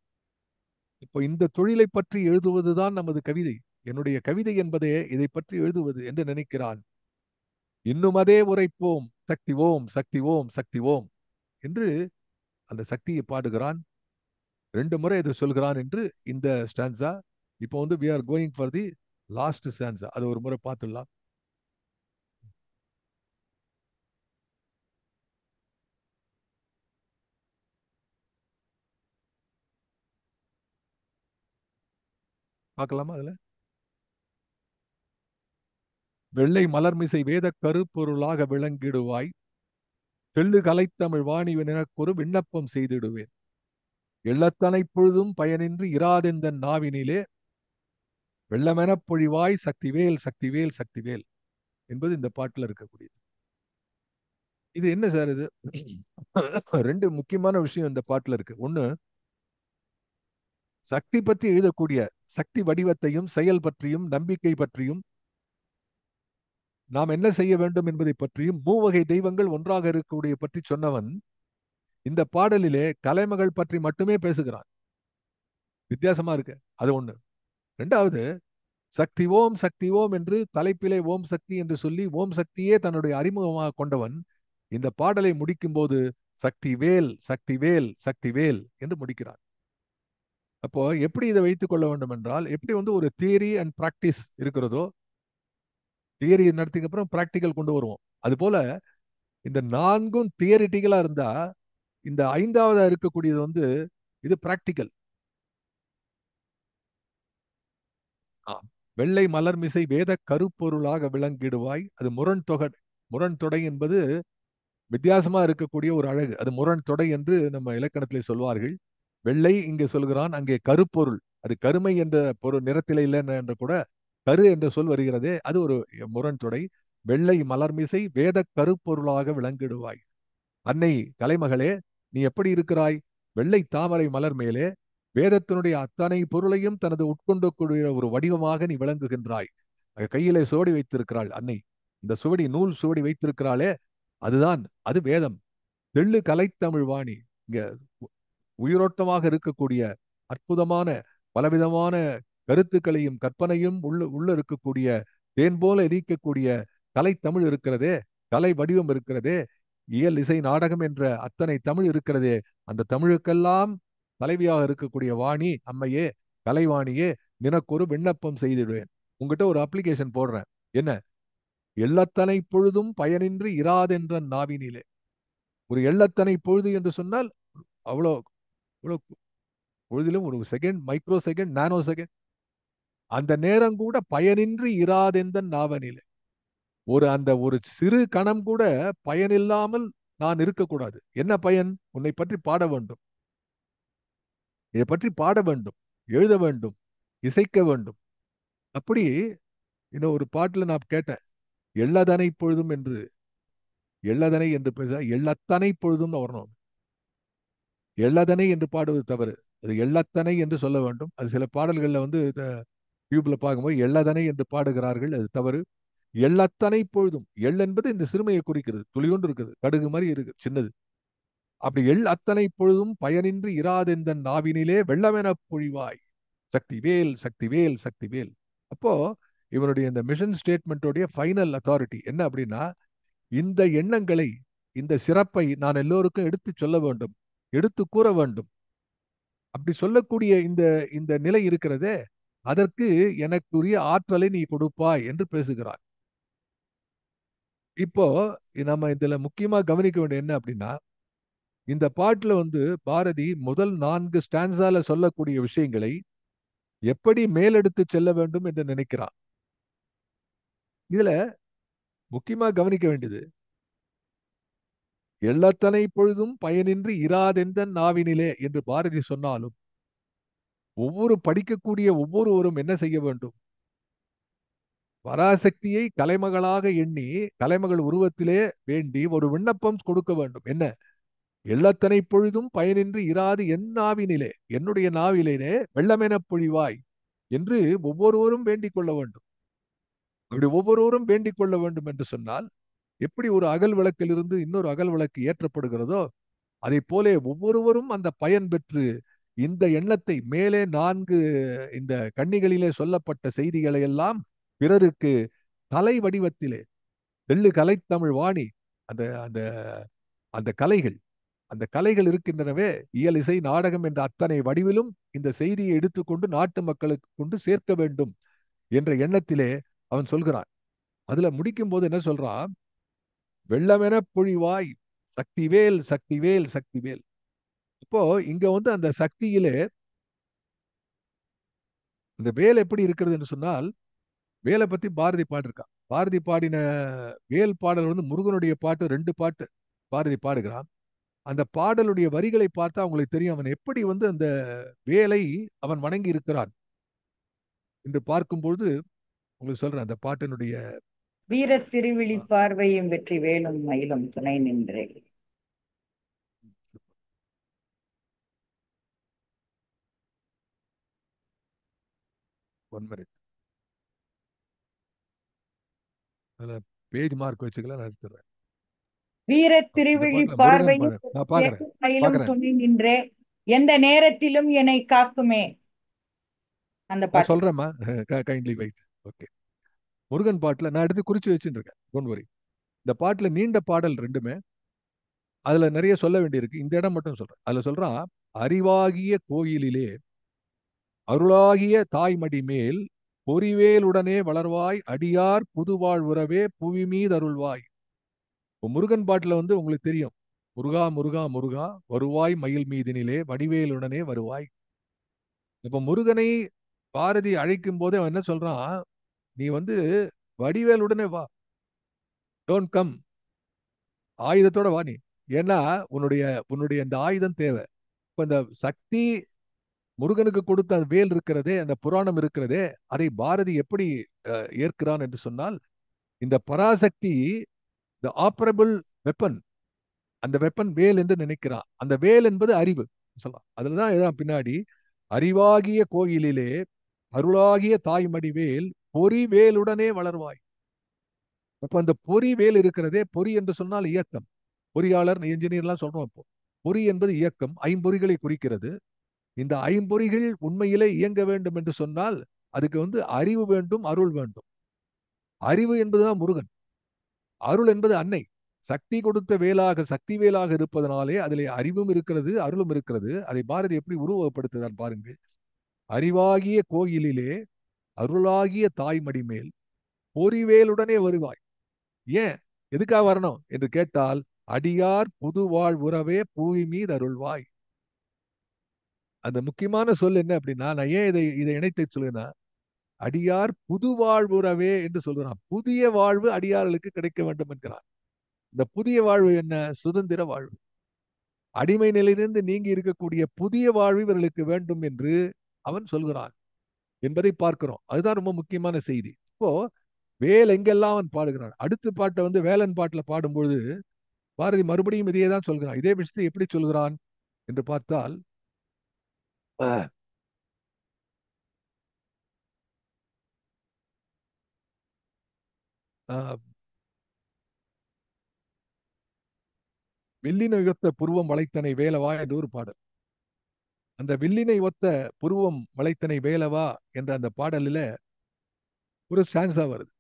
இப்போ இந்த தொழிலை பற்றி எழுதுவதுதான் நமது கவிதை. என்னுடைய கவிதை என்பதே இதை பற்றி எழுதுவது என்று நினைக்கிறான். இன்னும் அதே உரைப்போம் சக்தி ஓம் சக்தி ஓம் சக்தி ஓம் என்று அந்த சக்தியை பாடுகிறான். 2 முறை இதை சொல்கிறான் என்று இந்த ஸ்டான்ஸா. இப்போ we are going for the last stanza. அது ஒரு முறை பார்த்துடலாம். பார்க்கலாமா? அதுல வெள்ளை மலர்மிசை வேத கருப்பொருளாக விளங்கிடுவாய், தெள்ளு கலைத்தமிழ் வாணிவன் எனக்கொரு விண்ணப்பம் செய்திடுவேன், எள்ளத்தனை பொழுதும் பயனின்றி இராதெந்தன் நாவினிலே வெள்ளமெனப் பொழிவாய் சக்திவேல் சக்திவேல் சக்திவேல் என்பது இந்த பாட்டுல இருக்கக்கூடியது. இது என்ன சார் இது? 2 முக்கியமான விஷயம் இந்த பாட்டுல இருக்கு. ஒண்ணு, சக்தி பற்றி எழுதக்கூடிய சக்தி வடிவத்தையும் செயல் பற்றியும் நம்பிக்கை பற்றியும் நாம் என்ன செய்ய வேண்டும் என்பதை பற்றியும் மூவகை தெய்வங்கள் ஒன்றாக இருக்கக்கூடிய பற்றி சொன்னவன் இந்த பாடலிலே கலைமகள் பற்றி மட்டுமே பேசுகிறான். வித்தியாசமா இருக்கு. அது ஒண்ணு. 2வது, சக்தி ஓம் என்று தலைப்பிலே ஓம் சக்தி என்று சொல்லி ஓம் சக்தியே தன்னுடைய அறிமுகமாக கொண்டவன் இந்த பாடலை முடிக்கும் போது சக்தி வேல் சக்தி வேல் சக்தி வேல் என்று முடிக்கிறான். அப்போ எப்படி இதை வைத்துக் கொள்ள வேண்டும் என்றால், எப்படி ஒரு தியரி அண்ட் பிராக்டிஸ் இருக்கிறதோ, தியரி நடத்திக்கு அப்புறம் பிராக்டிக்கல் கொண்டு வருவோம். அது போல இந்த 4ம் தியரிட்டிக்கலா இருந்தா, இந்த 5வதா இருக்கக்கூடியது இது பிராக்டிக்கல். வெள்ளை மலர்மிசை வேத கருப்பொருளாக விளங்கிடுவாய். அது முரண் தொடை என்பது வித்தியாசமா இருக்கக்கூடிய ஒரு அழகு. அது முரண் தொடை என்று நம்ம இலக்கணத்திலே சொல்வார்கள். வெள்ளை இங்கே சொல்கிறான், அங்கே கருப்பொருள். அது கருமை என்ற பொருள் நிறத்திலே இல்லை என்று கூட கரு என்ற சொல் வருகிறதே, அது ஒரு முரண் தொடை. வெள்ளை மலர்மிசை வேத கருப்பொருளாக விளங்கிடுவாய். அன்னை கலைமகளே, நீ எப்படி இருக்கிறாய்? வெள்ளை தாமரை மலர் மேலே வேதத்தினுடைய அத்தனை பொருளையும் தனது உட்கொண்டக்கூடிய ஒரு வடிவமாக நீ விளங்குகின்றாய். கையிலே சோடி வைத்திருக்கிறாள் அன்னை. இந்த சுவடி, நூல் சுவடி வைத்திருக்கிறாளே, அதுதான், அது வேதம். தெள்ளு கலைத்தமிழ் வாணி. இங்க உயிரோட்டமாக இருக்கக்கூடிய அற்புதமான பலவிதமான கருத்துக்களையும் கற்பனையும் உள்ள இருக்கக்கூடிய தேன் போல இருக்கக்கூடிய கலைத்தமிழ் இருக்கிறதே, கலை வடிவம் இருக்கிறதே, இயல் இசை நாடகம் என்ற அத்தனை தமிழ் இருக்கிறதே, அந்த தமிழுக்கெல்லாம் தலைவியாக இருக்கக்கூடிய வாணி அம்மையே, கலைவாணியே, நினக்கொரு விண்ணப்பம் செய்திடுவேன். உங்ககிட்ட ஒரு அப்ளிகேஷன் போடுறேன். என்ன? எள்ளத்தனை பொழுதும் பயனின்றி இராதென்ற நாவினிலே. ஒரு எள்ளத்தனை பொழுது என்று சொன்னால் அவ்வளோ அவ்வளோ பொழுதிலும் ஒரு செகண்ட், மைக்ரோ செகண்ட், நானோ செகண்ட், அந்த நேரம் கூட பயனின்றி இராதெந்த நாவனிலே. அந்த ஒரு சிறு கணம் கூட பயனில்லாமல் நான் இருக்கக்கூடாது. என்ன பயன்? உன்னை பற்றி பாட வேண்டும், இதை பற்றி பாட வேண்டும், எழுத வேண்டும், இசைக்க வேண்டும். அப்படி இன்னும் ஒரு பாட்டுல நான் கேட்டேன், எள்ளதனை பொழுதும் என்று. எள்ளதனை என்று பேச எள்ளத்தனை பொழுதும் வரணும். எள்ளதனை என்று பாடுவது தவறு. அது எள்ளத்தனை என்று சொல்ல வேண்டும். அது சில பாடல்கள்ல வந்து டியூப்ல பார்க்கும்போது எள்ளதனை என்று பாடுகிறார்கள், அது தவறு. எள்ளத்தனை பொழுதும். எள் என்பது இந்த சிறுமையை குறிக்கிறது. துளியோண்டு இருக்குது, கடுகு மாதிரி இருக்கு, சின்னது. அப்படி எள் அத்தனை பொழுதும் பயனின்றி இராதெந்த நாவினிலே வெள்ளமென பொழிவாய். சக்தி வேல், சக்தி வேல், சக்தி வேல். அப்போ இவனுடைய இந்த மிஷன் ஸ்டேட்மெண்டோடைய ஃபைனல் அத்தாரிட்டி என்ன அப்படின்னா, இந்த எண்ணங்களை, இந்த சிறப்பை நான் எல்லோருக்கும் எடுத்து சொல்ல வேண்டும், எடுத்து கூற வேண்டும். அப்படி சொல்லக்கூடிய இந்த இந்த நிலை இருக்கிறதே, அதற்கு எனக்குரிய ஆற்றலை நீ கொடுப்பாய் என்று பேசுகிறார். இப்போ நம்ம இதுல முக்கியமா கவனிக்க வேண்டிய என்ன அப்படின்னா, இந்த பாட்டுல வந்து பாரதி முதல் 4 ஸ்டான்ஸால சொல்லக்கூடிய விஷயங்களை எப்படி மேலெடுத்து செல்ல வேண்டும் என்று நினைக்கிறான். இதுல முக்கியமா கவனிக்க வேண்டியது, எள்ளத்தனை பொழுதும் பயனின்றி இராதெந்த நாவினிலே என்று பாரதி சொன்னாலும், ஒவ்வொரு படிக்கக்கூடிய ஒவ்வொருவரும் என்ன செய்ய வேண்டும்? பராசக்தியை கலைமகளாக எண்ணி, கலைமகள் உருவத்திலே வேண்டி ஒரு விண்ணப்பம் கொடுக்க வேண்டும். என்ன? எள்ளத்தனை பொழுதும் பயனின்றி இராது என் நாவினிலே, என்னுடைய நாவிலே வெள்ளமெனப் பொழிவாய் என்று ஒவ்வொருவரும் வேண்டிக் கொள்ள வேண்டும். அப்படி ஒவ்வொருவரும் வேண்டிக் கொள்ள வேண்டும் என்று சொன்னால், எப்படி ஒரு அகல் விளக்கிலிருந்து இன்னொரு அகல் விளக்கு ஏற்றப்படுகிறதோ, அதை போலே ஒவ்வொருவரும் அந்த பயன் பெற்று இந்த எண்ணத்தை மேலே 4 இந்த கன்னிகளிலே சொல்லப்பட்ட செய்திகளை எல்லாம் பிறருக்கு கலை வடிவத்திலே, தெள்ளு கலைத்தமிழ் வாணி, அந்த அந்த அந்த கலைகள், அந்த கலைகள் இருக்கின்றனவே, இயல் இசை நாடகம் என்ற அத்தனை வடிவிலும் இந்த செய்தியை எடுத்துக்கொண்டு நாட்டு மக்களுக்கு கொண்டு சேர்க்க வேண்டும் என்ற எண்ணத்திலே அவன் சொல்கிறான். அதுல முடிக்கும் போது என்ன சொல்றான்? வெள்ளமென பொழிவாய், சக்திவேல், சக்திவேல், சக்திவேல். இப்போ இங்க வந்து அந்த சக்தியிலே இந்த வேல் எப்படி இருக்கிறது என்று சொன்னால், வேலை பத்தி பாரதி பாடிருக்கான். பாரதி பாடின வேல் பாடல் வந்து முருகனுடைய பாட்டு, 2 பாட்டு பாரதி பாடுகிறான். அந்த பாடலுடைய வரிகளை பார்த்தா அவங்களுக்கு தெரியும் அவன் எப்படி வந்து அந்த வேலை அவன் வணங்கி இருக்கிறான் என்று பார்க்கும்பொழுது உங்களுக்கு சொல்றேன் அந்த பாட்டினுடைய வீரத் திருவிழி பார்வையும் வெற்றி வேலும் மயிலும் துணை நின்றே. One minute. அதுல பேஜ் மார்க் வச்சுக்கலாம், நான் எடுத்துறேன். வீரத் இந்த திருவிழி பாட்டுல முருகன் பார்வையும் நான் பாக்குறேன் வேலும் மயிலும் பாக்குறேன் துணை நின்றே, எந்த நேரத்திலும் என்னை காக்குமே. அந்த நான் பாட்டு. சொல்றேம்மா, கைண்ட்லி வெயிட். ஓகே. முருகன் பாட்டுல நான் எடுத்து குறிச்சு வச்சுட்டு இருக்கேன், டோன்ட் வரி. இந்த பாட்டுல நீண்ட பாடல் ரெண்டுமே, அதுல நிறைய சொல்ல வேண்டியிருக்கு. இந்த இடம் மட்டும் சொல்றேன். அதுல சொல்றான், அறிவாகிய கோயிலிலே அருளாகிய தாய்மடி மேல் பொறிவேலுடனே வளர்வாய் அடியார் புதுவாழ் உறவே புவி மீது அருள்வாய். இப்போ முருகன் பாட்டுல வந்து உங்களுக்கு தெரியும், முருகா முருகா முருகா வருவாய் மயில் மீதினிலே வடிவேலுடனே வருவாய். இப்ப முருகனை பாரதி அழைக்கும் போதே அவன் என்ன சொல்றான்? நீ வந்து வடிவேலுடனே வா, டோன்ட் கம், ஆயுதத்தோட வா நீ. ஏன்னா உன்னுடைய உன்னுடைய இந்த ஆயுதம் தேவை. இப்ப இந்த சக்தி முருகனுக்கு கொடுத்த அந்த வேல் இருக்கிறதே, அந்த புராணம் இருக்கிறதே, அதை பாரதி எப்படி ஏற்கிறான் என்று சொன்னால், இந்த பராசக்தி த ஆப்பரபிள் வெப்பன், அந்த வெப்பன் வேல் என்று நினைக்கிறான். அந்த வேல் என்பது அறிவு சொல்லலாம். அதுலதான் எழுதான் பின்னாடி, அறிவாகிய கோயிலிலே அருளாகிய தாய்மடி வேல் பொறி வேலுடனே வளர்வாய். அப்ப அந்த பொறிவேல் இருக்கிறதே, பொறி என்று சொன்னால் இயக்கம். பொறியாளர் என்ஜினியர்லாம் சொல்றோம். இப்போ பொறி என்பது இயக்கம், ஐம்பொறிகளை குறிக்கிறது. இந்த ஐம்பொறிகள் உண்மையிலே இயங்க வேண்டும் என்று சொன்னால் அதுக்கு அறிவு வேண்டும், அருள் வேண்டும். அறிவு என்பதுதான் முருகன், அருள் என்பது அன்னை. சக்தி கொடுத்த வேலாக, சக்தி வேலாக இருப்பதனாலே அதிலே அறிவும் இருக்கிறது, அருளும் இருக்கிறது. அதை பாரதி எப்படி உருவகப்படுத்துகிறார் பாருங்கள். அறிவாகிய கோயிலிலே அருளாகிய தாய்மடி மேல் பொறிவேலுடனே வருவாய். ஏன், எதுக்காக வரணும் என்று கேட்டால், அடியார் புதுவாழ் உறவே பூமி மீது அருள்வாய். அந்த முக்கியமான சொல் என்ன அப்படின்னா, நான் ஏன் இதை இணைத்து சொல்லுன்னா, அடியார் புது வாழ்வுறவே என்று சொல்கிறான். புதிய வாழ்வு அடியார்களுக்கு கிடைக்க வேண்டும் என்கிறான். இந்த புதிய வாழ்வு என்ன? சுதந்திர வாழ்வு. அடிமை நிலையிலிருந்து நீங்கி இருக்கக்கூடிய புதிய வாழ்வு இவர்களுக்கு வேண்டும் என்று அவன் சொல்கிறான் என்பதை பார்க்கிறோம். அதுதான் ரொம்ப முக்கியமான செய்தி. இப்போ வேல் எங்கெல்லாம் அவன் பாடுகிறான். அடுத்த பாட்டை வேலன் பாட்டுல பாடும்பொழுது பாரதி மறுபடியும் இதையே தான் சொல்கிறான். இதே விஷயத்தை எப்படி சொல்கிறான் என்று பார்த்தால், வில்லினை ஒத்த புருவம் வளைத்தனை வேலவா என்று ஒரு பாடல். அந்த வில்லினை ஒத்த புருவம் வளைத்தனை வேலவா என்ற அந்த பாடலில் ஒரு ஸ்டான்ஸா வருது.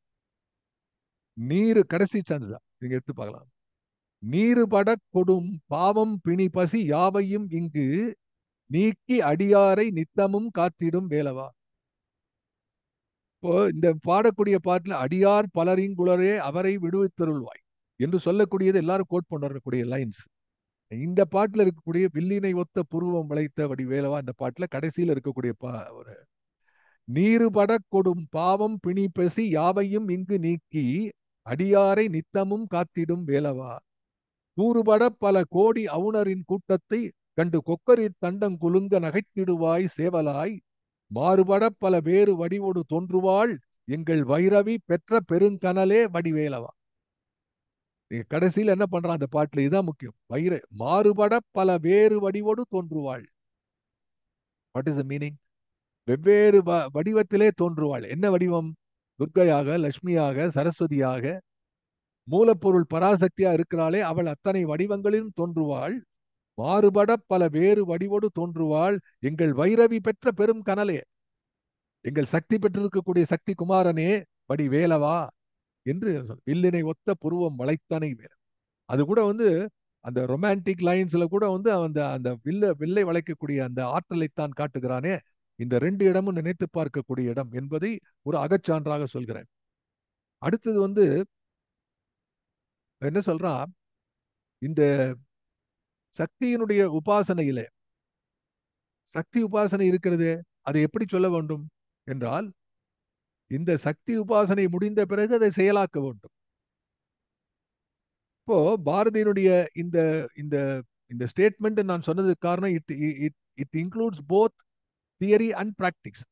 நீரு கடைசி ஸ்டான்ஸா நீங்க எடுத்து பார்க்கலாம். நீரு பட கொடும் பாவம் பிணி பசி யாவையும் இங்கு நீக்கி அடியாரை நித்தமும் காத்திடும் வேலவா. இப்போ இந்த பாடக்கூடிய பாட்டுல அடியார் பலரிங்குளரே அவரை விடுவித்தருள்வாய் என்று சொல்லக்கூடியது எல்லாரும் கோட் பண்ணக்கூடிய லைன்ஸ். இந்த பாட்டுல இருக்கக்கூடிய வில்லினை ஒத்த புருவம் வளைத்த வடி வேலவா இந்த பாட்டுல கடைசியில் இருக்கக்கூடிய ஒரு நீருபட கொடும் பாவம் பிணி பெசி யாவையும் இங்கு நீக்கி அடியாரை நித்தமும் காத்திடும் வேலவா. கூறுபட பல கோடி அவுணரின் கூட்டத்தை கண்டு கொக்கரி தண்டம் குலுங்க நகைத்திடுவாய் சேவலாய். மாறுபட பல வேறு வடிவோடு தோன்றுவாள் எங்கள் வைரவி பெற்ற பெருங்கனலே வடிவேலவா. கடைசியில் என்ன பண்றான் அந்த பாட்டுல? இதுதான் முக்கியம். மாறுபட பல வேறு வடிவோடு தோன்றுவாள். What is the meaning? வெவ்வேறு வடிவத்திலே தோன்றுவாள். என்ன வடிவம்? துர்க்கையாக, லட்சுமியாக, சரஸ்வதியாக, மூலப்பொருள் பராசக்தியா இருக்கிறாளே அவள் அத்தனை வடிவங்களிலும் தோன்றுவாள். மாறுபட பல வேறு வடிவோடு தோன்றுவாள் எங்கள் வைரவி பெற்ற பெரும் கனலே, எங்கள் சக்தி பெற்றிருக்கக்கூடிய சக்தி குமாரனே வடி வேலவா என்று வில்லினை ஒத்த புருவம் வளைத்தனை வேல. அது கூட அந்த ரொமான்டிக் லைன்ஸ்ல கூட அந்த அந்த வில்லை வளைக்கக்கூடிய அந்த ஆற்றலைத்தான் காட்டுகிறானே. இந்த ரெண்டு இடமும் நினைத்து பார்க்கக்கூடிய இடம் என்பதை ஒரு அகச்சான்றாக சொல்கிறேன். அடுத்தது என்ன சொல்றான், இந்த சக்தியினுடைய உபாசனையிலே, சக்தி உபாசனை இருக்கிறது, அதை எப்படி சொல்ல வேண்டும் என்றால், இந்த சக்தி உபாசனை முடிந்த பிறகு அதை செயலாக்க வேண்டும். இப்போ பாரதியினுடைய இந்த இந்த இந்த ஸ்டேட்மெண்ட் நான் சொன்னதுக்கு காரணம், it it includes both theory and practices.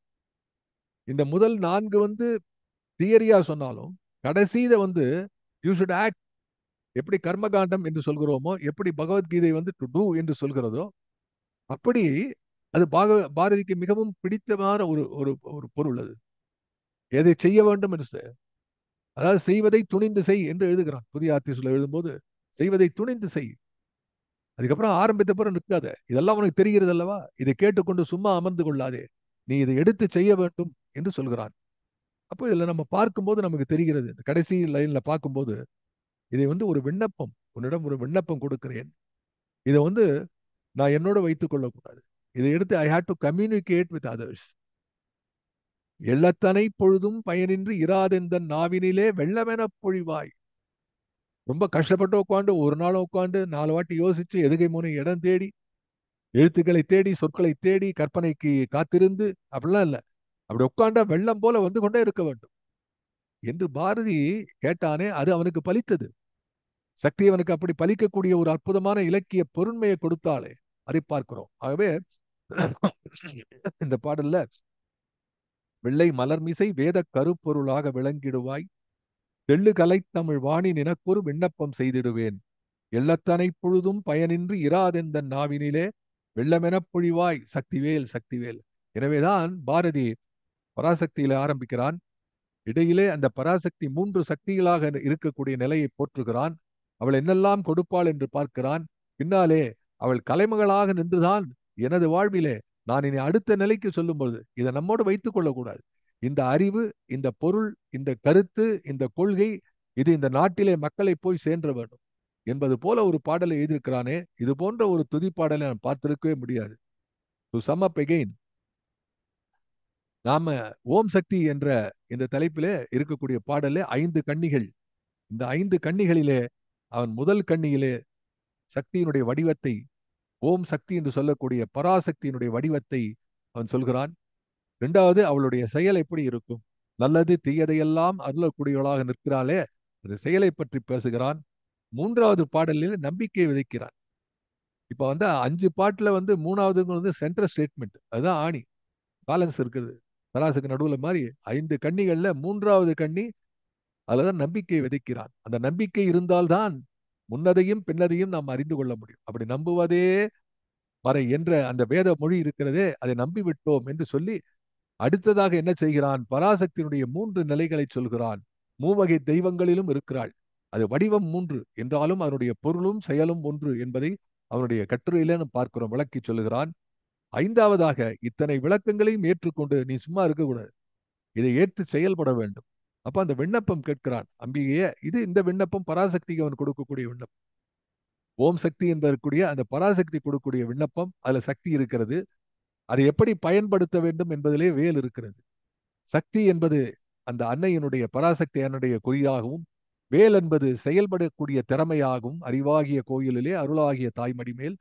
இந்த முதல் 4 தியரியா சொன்னாலும் கடைசி யூ ஷுட் ஆக்ட். எப்படி கர்மகாண்டம் என்று சொல்கிறோமோ, எப்படி பகவத்கீதை டு டூ என்று சொல்கிறதோ, அப்படி அது பாரதிக்கு மிகவும் பிடித்தமான ஒரு ஒரு ஒரு பொருள். அது எதை செய்ய வேண்டும் என்று, அதாவது செய்வதை துணிந்து செய் என்று எழுதுகிறான். புதிய ஆத்திசூல எழுதும்போது செய்வதை துணிந்து செய். அதுக்கப்புறம் ஆரம்பித்த பிறகு நிற்காத. இதெல்லாம் உனக்கு தெரிகிறது அல்லவா, இதை கேட்டுக்கொண்டு சும்மா அமர்ந்து கொள்ளாதே, நீ இதை எடுத்து செய்ய வேண்டும் என்று சொல்கிறான். அப்போ இதுல நம்ம பார்க்கும்போது நமக்கு தெரிகிறது, இந்த கடைசி லைன்ல பார்க்கும்போது, இதை ஒரு விண்ணப்பம், உன்னிடம் ஒரு விண்ணப்பம் கொடுக்கிறேன். இதை நான் என்னோட வைத்துக் கொள்ளக்கூடாது. இதை எடுத்து I have to communicate with others. எள்ளத்தனை பொழுதும் பயனின்றி இராதெந்த நாவினிலே வெள்ளமென பொழிவாய். ரொம்ப கஷ்டப்பட்டு உட்காந்து ஒரு நாள் உட்காந்து 4 வாட்டி யோசிச்சு எதுகை முனை இடம் தேடி எழுத்துக்களை தேடி சொற்களை தேடி கற்பனைக்கு காத்திருந்து அப்படிலாம் இல்லை. அப்படி உட்காண்டா வெள்ளம் போல வந்து கொண்டே இருக்க வேண்டும் என்று பாரதி கேட்டானே, அது அவனுக்கு பலித்தது. சக்தி அவனுக்கு அப்படி பலிக்கக்கூடிய ஒரு அற்புதமான இலக்கிய பொருண்மையை கொடுத்தாலே அதை பார்க்கிறோம். ஆகவே இந்த பாடல்ல வெள்ளை மலர்மிசை வேத கருப்பொருளாக விளங்கிடுவாய், தெள்ளு கலை தமிழ் வாணி நினக்கொரு விண்ணப்பம் செய்திடுவேன், எள்ளத்தனை பொழுதும் பயனின்றி இராதெந்த நாவினிலே வெள்ளமெனப் பொழிவாய் சக்திவேல் சக்திவேல். எனவேதான் பாரதி பராசக்தியில ஆரம்பிக்கிறான். இடையிலே அந்த பராசக்தி 3 சக்திகளாக இருக்கக்கூடிய நிலையை போற்றுகிறான். அவள் என்னெல்லாம் கொடுப்பாள் என்று பார்க்கிறான். பின்னாலே அவள் கலைமகளாக நின்றுதான் எனது வாழ்விலே நான் இனி அடுத்த நிலைக்கு சொல்லும்போது இதை நம்மோடு வைத்துக் கொள்ளக்கூடாது. இந்த அறிவு, இந்த பொருள், இந்த கருத்து, இந்த கொள்கை, இது இந்த நாட்டிலே மக்களை போய் சேர்ந்த வேண்டும் என்பது போல ஒரு பாடலை எழுதியிருக்கிறானே, இது போன்ற ஒரு துதி பாடலை நான் பார்த்திருக்கவே முடியாது. டு சம் அப் எகெயின், நாம ஓம் சக்தி என்ற இந்த தலைப்பிலே இருக்கக்கூடிய பாடலே 5 கன்னிகள். இந்த 5 கன்னிகளிலே அவன் முதல் கன்னியிலே சக்தியினுடைய வடிவத்தை, ஓம் சக்தி என்று சொல்லக்கூடிய பராசக்தியினுடைய வடிவத்தை அவன் சொல்கிறான். இரண்டாவது, அவளுடைய செயல் எப்படி இருக்கும், நல்லது தீயதையெல்லாம் அருளக்கூடியவளாக நிற்கிறாளே, அந்த செயலை பற்றி பேசுகிறான். மூன்றாவது பாடலில் நம்பிக்கை விதைக்கிறான். இப்ப 5 பாட்டுல மூணாவது சென்ட்ரல் ஸ்டேட்மெண்ட், அதுதான் ஆணி, பேலன்ஸ் இருக்குது. தராசுக்கு நடுவுல மாதிரி 5 கன்னிகள்ல மூன்றாவது கன்னி, அதுலதான் நம்பிக்கை விதைக்கிறான். அந்த நம்பிக்கை இருந்தால்தான் முன்னதையும் பின்னதையும் நாம் அறிந்து கொள்ள முடியும். அப்படி நம்புவதே மறை என்ற அந்த வேத மொழி இருக்கிறதே, அதை நம்பிவிட்டோம் என்று சொல்லி அடுத்ததாக என்ன செய்கிறான், பராசக்தியினுடைய 3 நிலைகளை சொல்கிறான். மூவகை தெய்வங்களிலும் இருக்கிறாள், அது வடிவம் 3 என்றாலும் அதனுடைய பொருளும் செயலும் ஒன்று என்பதை அவனுடைய கட்டுரையில நாம் பார்க்கிறோம், விளக்கி சொல்லுகிறான். ஐந்தாவதாக, இத்தனை விளக்கங்களையும் ஏற்றுக்கொண்டு நீ சும்மா இருக்கக்கூடாது, இதை ஏற்று செயல்பட வேண்டும். அப்ப அந்த விண்ணப்பம் கேட்கிறான் அம்பிகையே. இந்த விண்ணப்பம் பராசக்திக்கு அவன் கொடுக்கக்கூடிய விண்ணப்பம். ஓம் சக்தி என்பதற்குரிய அந்த பராசக்தி கொடுக்கக்கூடிய விண்ணப்பம், அதுல சக்தி இருக்கிறது. அதை எப்படி பயன்படுத்த வேண்டும் என்பதிலே வேல் இருக்கிறது. சக்தி என்பது அந்த அன்னையினுடைய, பராசக்தி அன்னுடைய குறியாகவும், வேல் என்பது செயல்படக்கூடிய திறமையாகவும், அறிவாகிய கோயிலிலே அருளாகிய தாய்மடி மேல்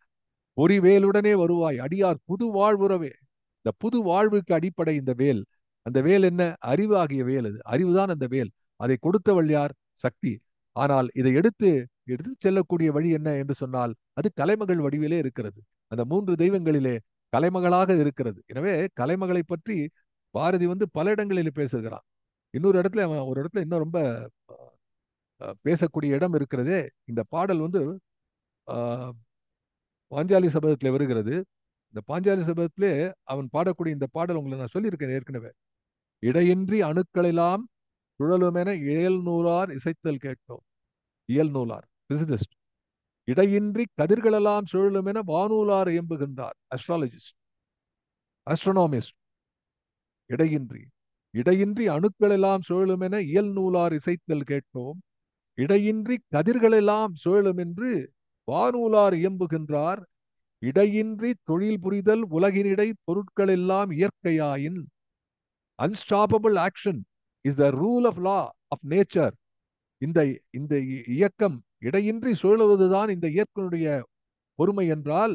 ஒரு வேலுடனே வருவாய் அடியார் புது வாழ்வுறவே. இந்த புது வாழ்வுக்கு அடிப்படை இந்த வேல். அந்த வேல் என்ன, அறிவு ஆகிய வேல். அது அறிவுதான் அந்த வேல். அதை கொடுத்தவள் யார், சக்தி. ஆனால் இதை எடுத்து செல்லக்கூடிய வழி என்ன என்று சொன்னால், அது கலைமகள் வடிவிலே இருக்கிறது. அந்த 3 தெய்வங்களிலே கலைமகளாக இருக்கிறது. எனவே கலைமகளை பற்றி பாரதி பல இடங்களில் பேசுகிறான். இன்னொரு இடத்துல அவன் ஒரு இடத்துல இன்னும் ரொம்ப பேசக்கூடிய இடம் இருக்கிறதே. இந்த பாடல் பாஞ்சாலி சபதத்திலே வருகிறது. இந்த பாஞ்சாலி சபதத்திலே அவன் பாடக்கூடிய இந்த பாடல் உங்களுக்கு நான் சொல்லியிருக்கேன் ஏற்கனவே. இடையின்றி அணுக்களெல்லாம் சுழலுமென இயல்நூலார் இசைத்தல் கேட்டோம். இயல்நூலார் பிசிசிஸ்ட். இடையின்றி கதிர்களெல்லாம் சுழலுமென வானூலார் இயம்புகின்றார், அஸ்ட்ராலஜிஸ்ட், அஸ்ட்ரோனாமிஸ்ட். இடையின்றி அணுக்களெல்லாம் சுழலுமென இயல்நூலார் இசைத்தல் கேட்டோம். இடையின்றி கதிர்களெல்லாம் சுழலும் என்று வானூலார் இயம்புகின்றார். இடையின்றி தொழில் புரிதல் உலகினிடை பொருட்கள் எல்லாம் இயற்கையாயின். Unstoppable action is the rule of law of nature. இந்த இந்த இயக்கம் இடையின்றி சுழலுவதுதான் இந்த இயற்கையுடைய பொறுமை என்றால்,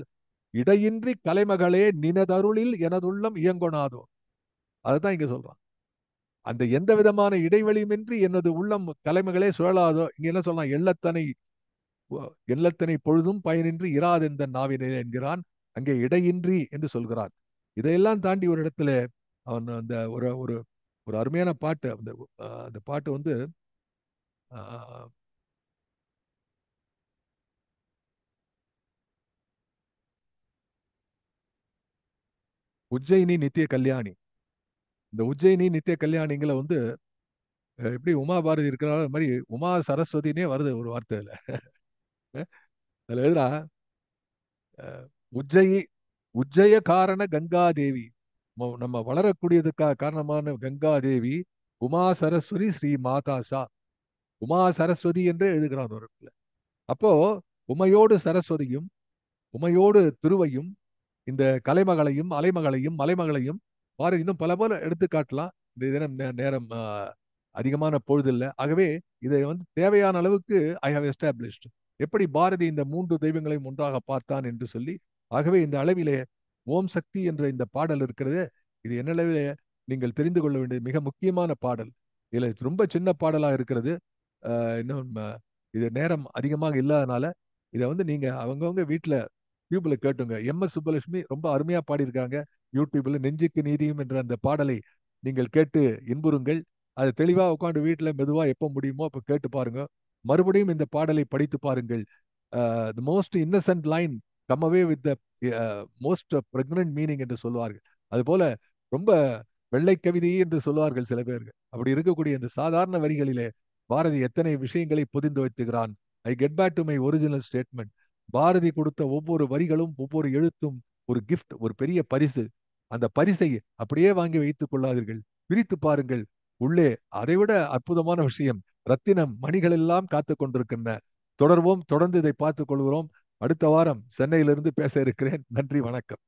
இடையின்றி கலைமகளே நினதருளில் எனதுள்ளம் இயங்கொணாதோ. அதுதான் இங்க சொல்றான். அந்த எந்த விதமான இடைவெளியுமின்றி எனது உள்ளம் கலைமகளே சுழலாதோ. இங்க என்ன சொல்லலாம், எள்ளத்தனை பொழுதும் பயனின்றி இராதெந்த நாவினே என்கிறான். அங்கே இடையின்றி என்று சொல்கிறான். இதையெல்லாம் தாண்டி ஒரு இடத்துல அவன் அந்த ஒரு ஒரு ஒரு அருமையான பாட்டு, அந்த பாட்டு உஜ்ஜயினி நித்திய கல்யாணி. இந்த உஜ்ஜயினி நித்திய கல்யாணிங்களை எப்படி உமா பாரதி இருக்கிறாரோ அது மாதிரி உமா சரஸ்வதினே வருது ஒரு வார்த்தையில. அதுல எழுதுறா, உஜ்ஜய காரண கங்காதேவி, நம்ம வளரக்கூடியதுக்காக காரணமான கங்காதேவி உமா சரஸ்வதி ஸ்ரீ மாதாசா. உமா சரஸ்வதி என்று எழுதுகிறான் ஒரு இடத்துல. அப்போ உமையோடு சரஸ்வதியும், உமையோடு திருவையும், இந்த கலைமகளையும் அலைமகளையும் மலைமகளையும் பாரதி இன்னும் பல போல எடுத்து காட்டலாம். இந்த தினம் நேரம் அதிகமான பொழுதில்லை. ஆகவே இதை தேவையான அளவுக்கு ஐ ஹவ் எஸ்டாப்ளிஷ்ட் எப்படி பாரதி இந்த 3 தெய்வங்களையும் ஒன்றாக பார்த்தான் என்று சொல்லி. ஆகவே இந்த அளவிலே ஓம் சக்தி என்ற இந்த பாடல் இருக்கிறது. இது என்னளவிலே நீங்கள் தெரிந்து கொள்ள வேண்டிய மிக முக்கியமான பாடல். இதுல ரொம்ப சின்ன பாடலா இருக்கிறது. இன்னும் இது நேரம் அதிகமாக இல்லாதனால இதை நீங்க அவங்கவுங்க வீட்டுல யூடியூப்ல கேட்டுங்க. எம்.எஸ். சுப்பலட்சுமி ரொம்ப அருமையா பாடியிருக்காங்க யூடியூப்ல. நெஞ்சுக்கு நீதியும் என்ற அந்த பாடலை நீங்கள் கேட்டு இன்புறுங்கள். அதை தெளிவா உட்காந்து வீட்டுல மெதுவா எப்ப முடியுமோ அப்ப கேட்டு பாருங்க. மறுபடியும் இந்த பாடலை படித்து பாருங்கள். The most Innocent line come away with the most pregnant meaning என்று சொல்வார்கள். அதுபோல ரொம்ப வெள்ளை கவிதை என்று சொல்வார்கள் சில பேர்கள். அப்படி இருக்கக்கூடிய இந்த சாதாரண வரிகளிலே பாரதி எத்தனை விஷயங்களை பொதிந்து வைத்துகிறான். I get back to my original statement. Bharati கொடுத்த ஒவ்வொரு வரிகளும் ஒவ்வொரு எழுத்தும் ஒரு கிஃப்ட், ஒரு பெரிய பரிசு. அந்த பரிசை அப்படியே வாங்கி வைத்துக் கொள்ளாதீர்கள், பிரித்து பாருங்கள். உள்ளே அதைவிட அற்புதமான விஷயம், ரத்தினம் மணிகள் எல்லாம் காத்து கொண்டிருக்கின்றன. தொடர்வோம், தொடர்ந்து இதை பார்த்துக் கொள்கிறோம். அடுத்த வாரம் சென்னையிலிருந்து பேச இருக்கிறேன். நன்றி, வணக்கம்.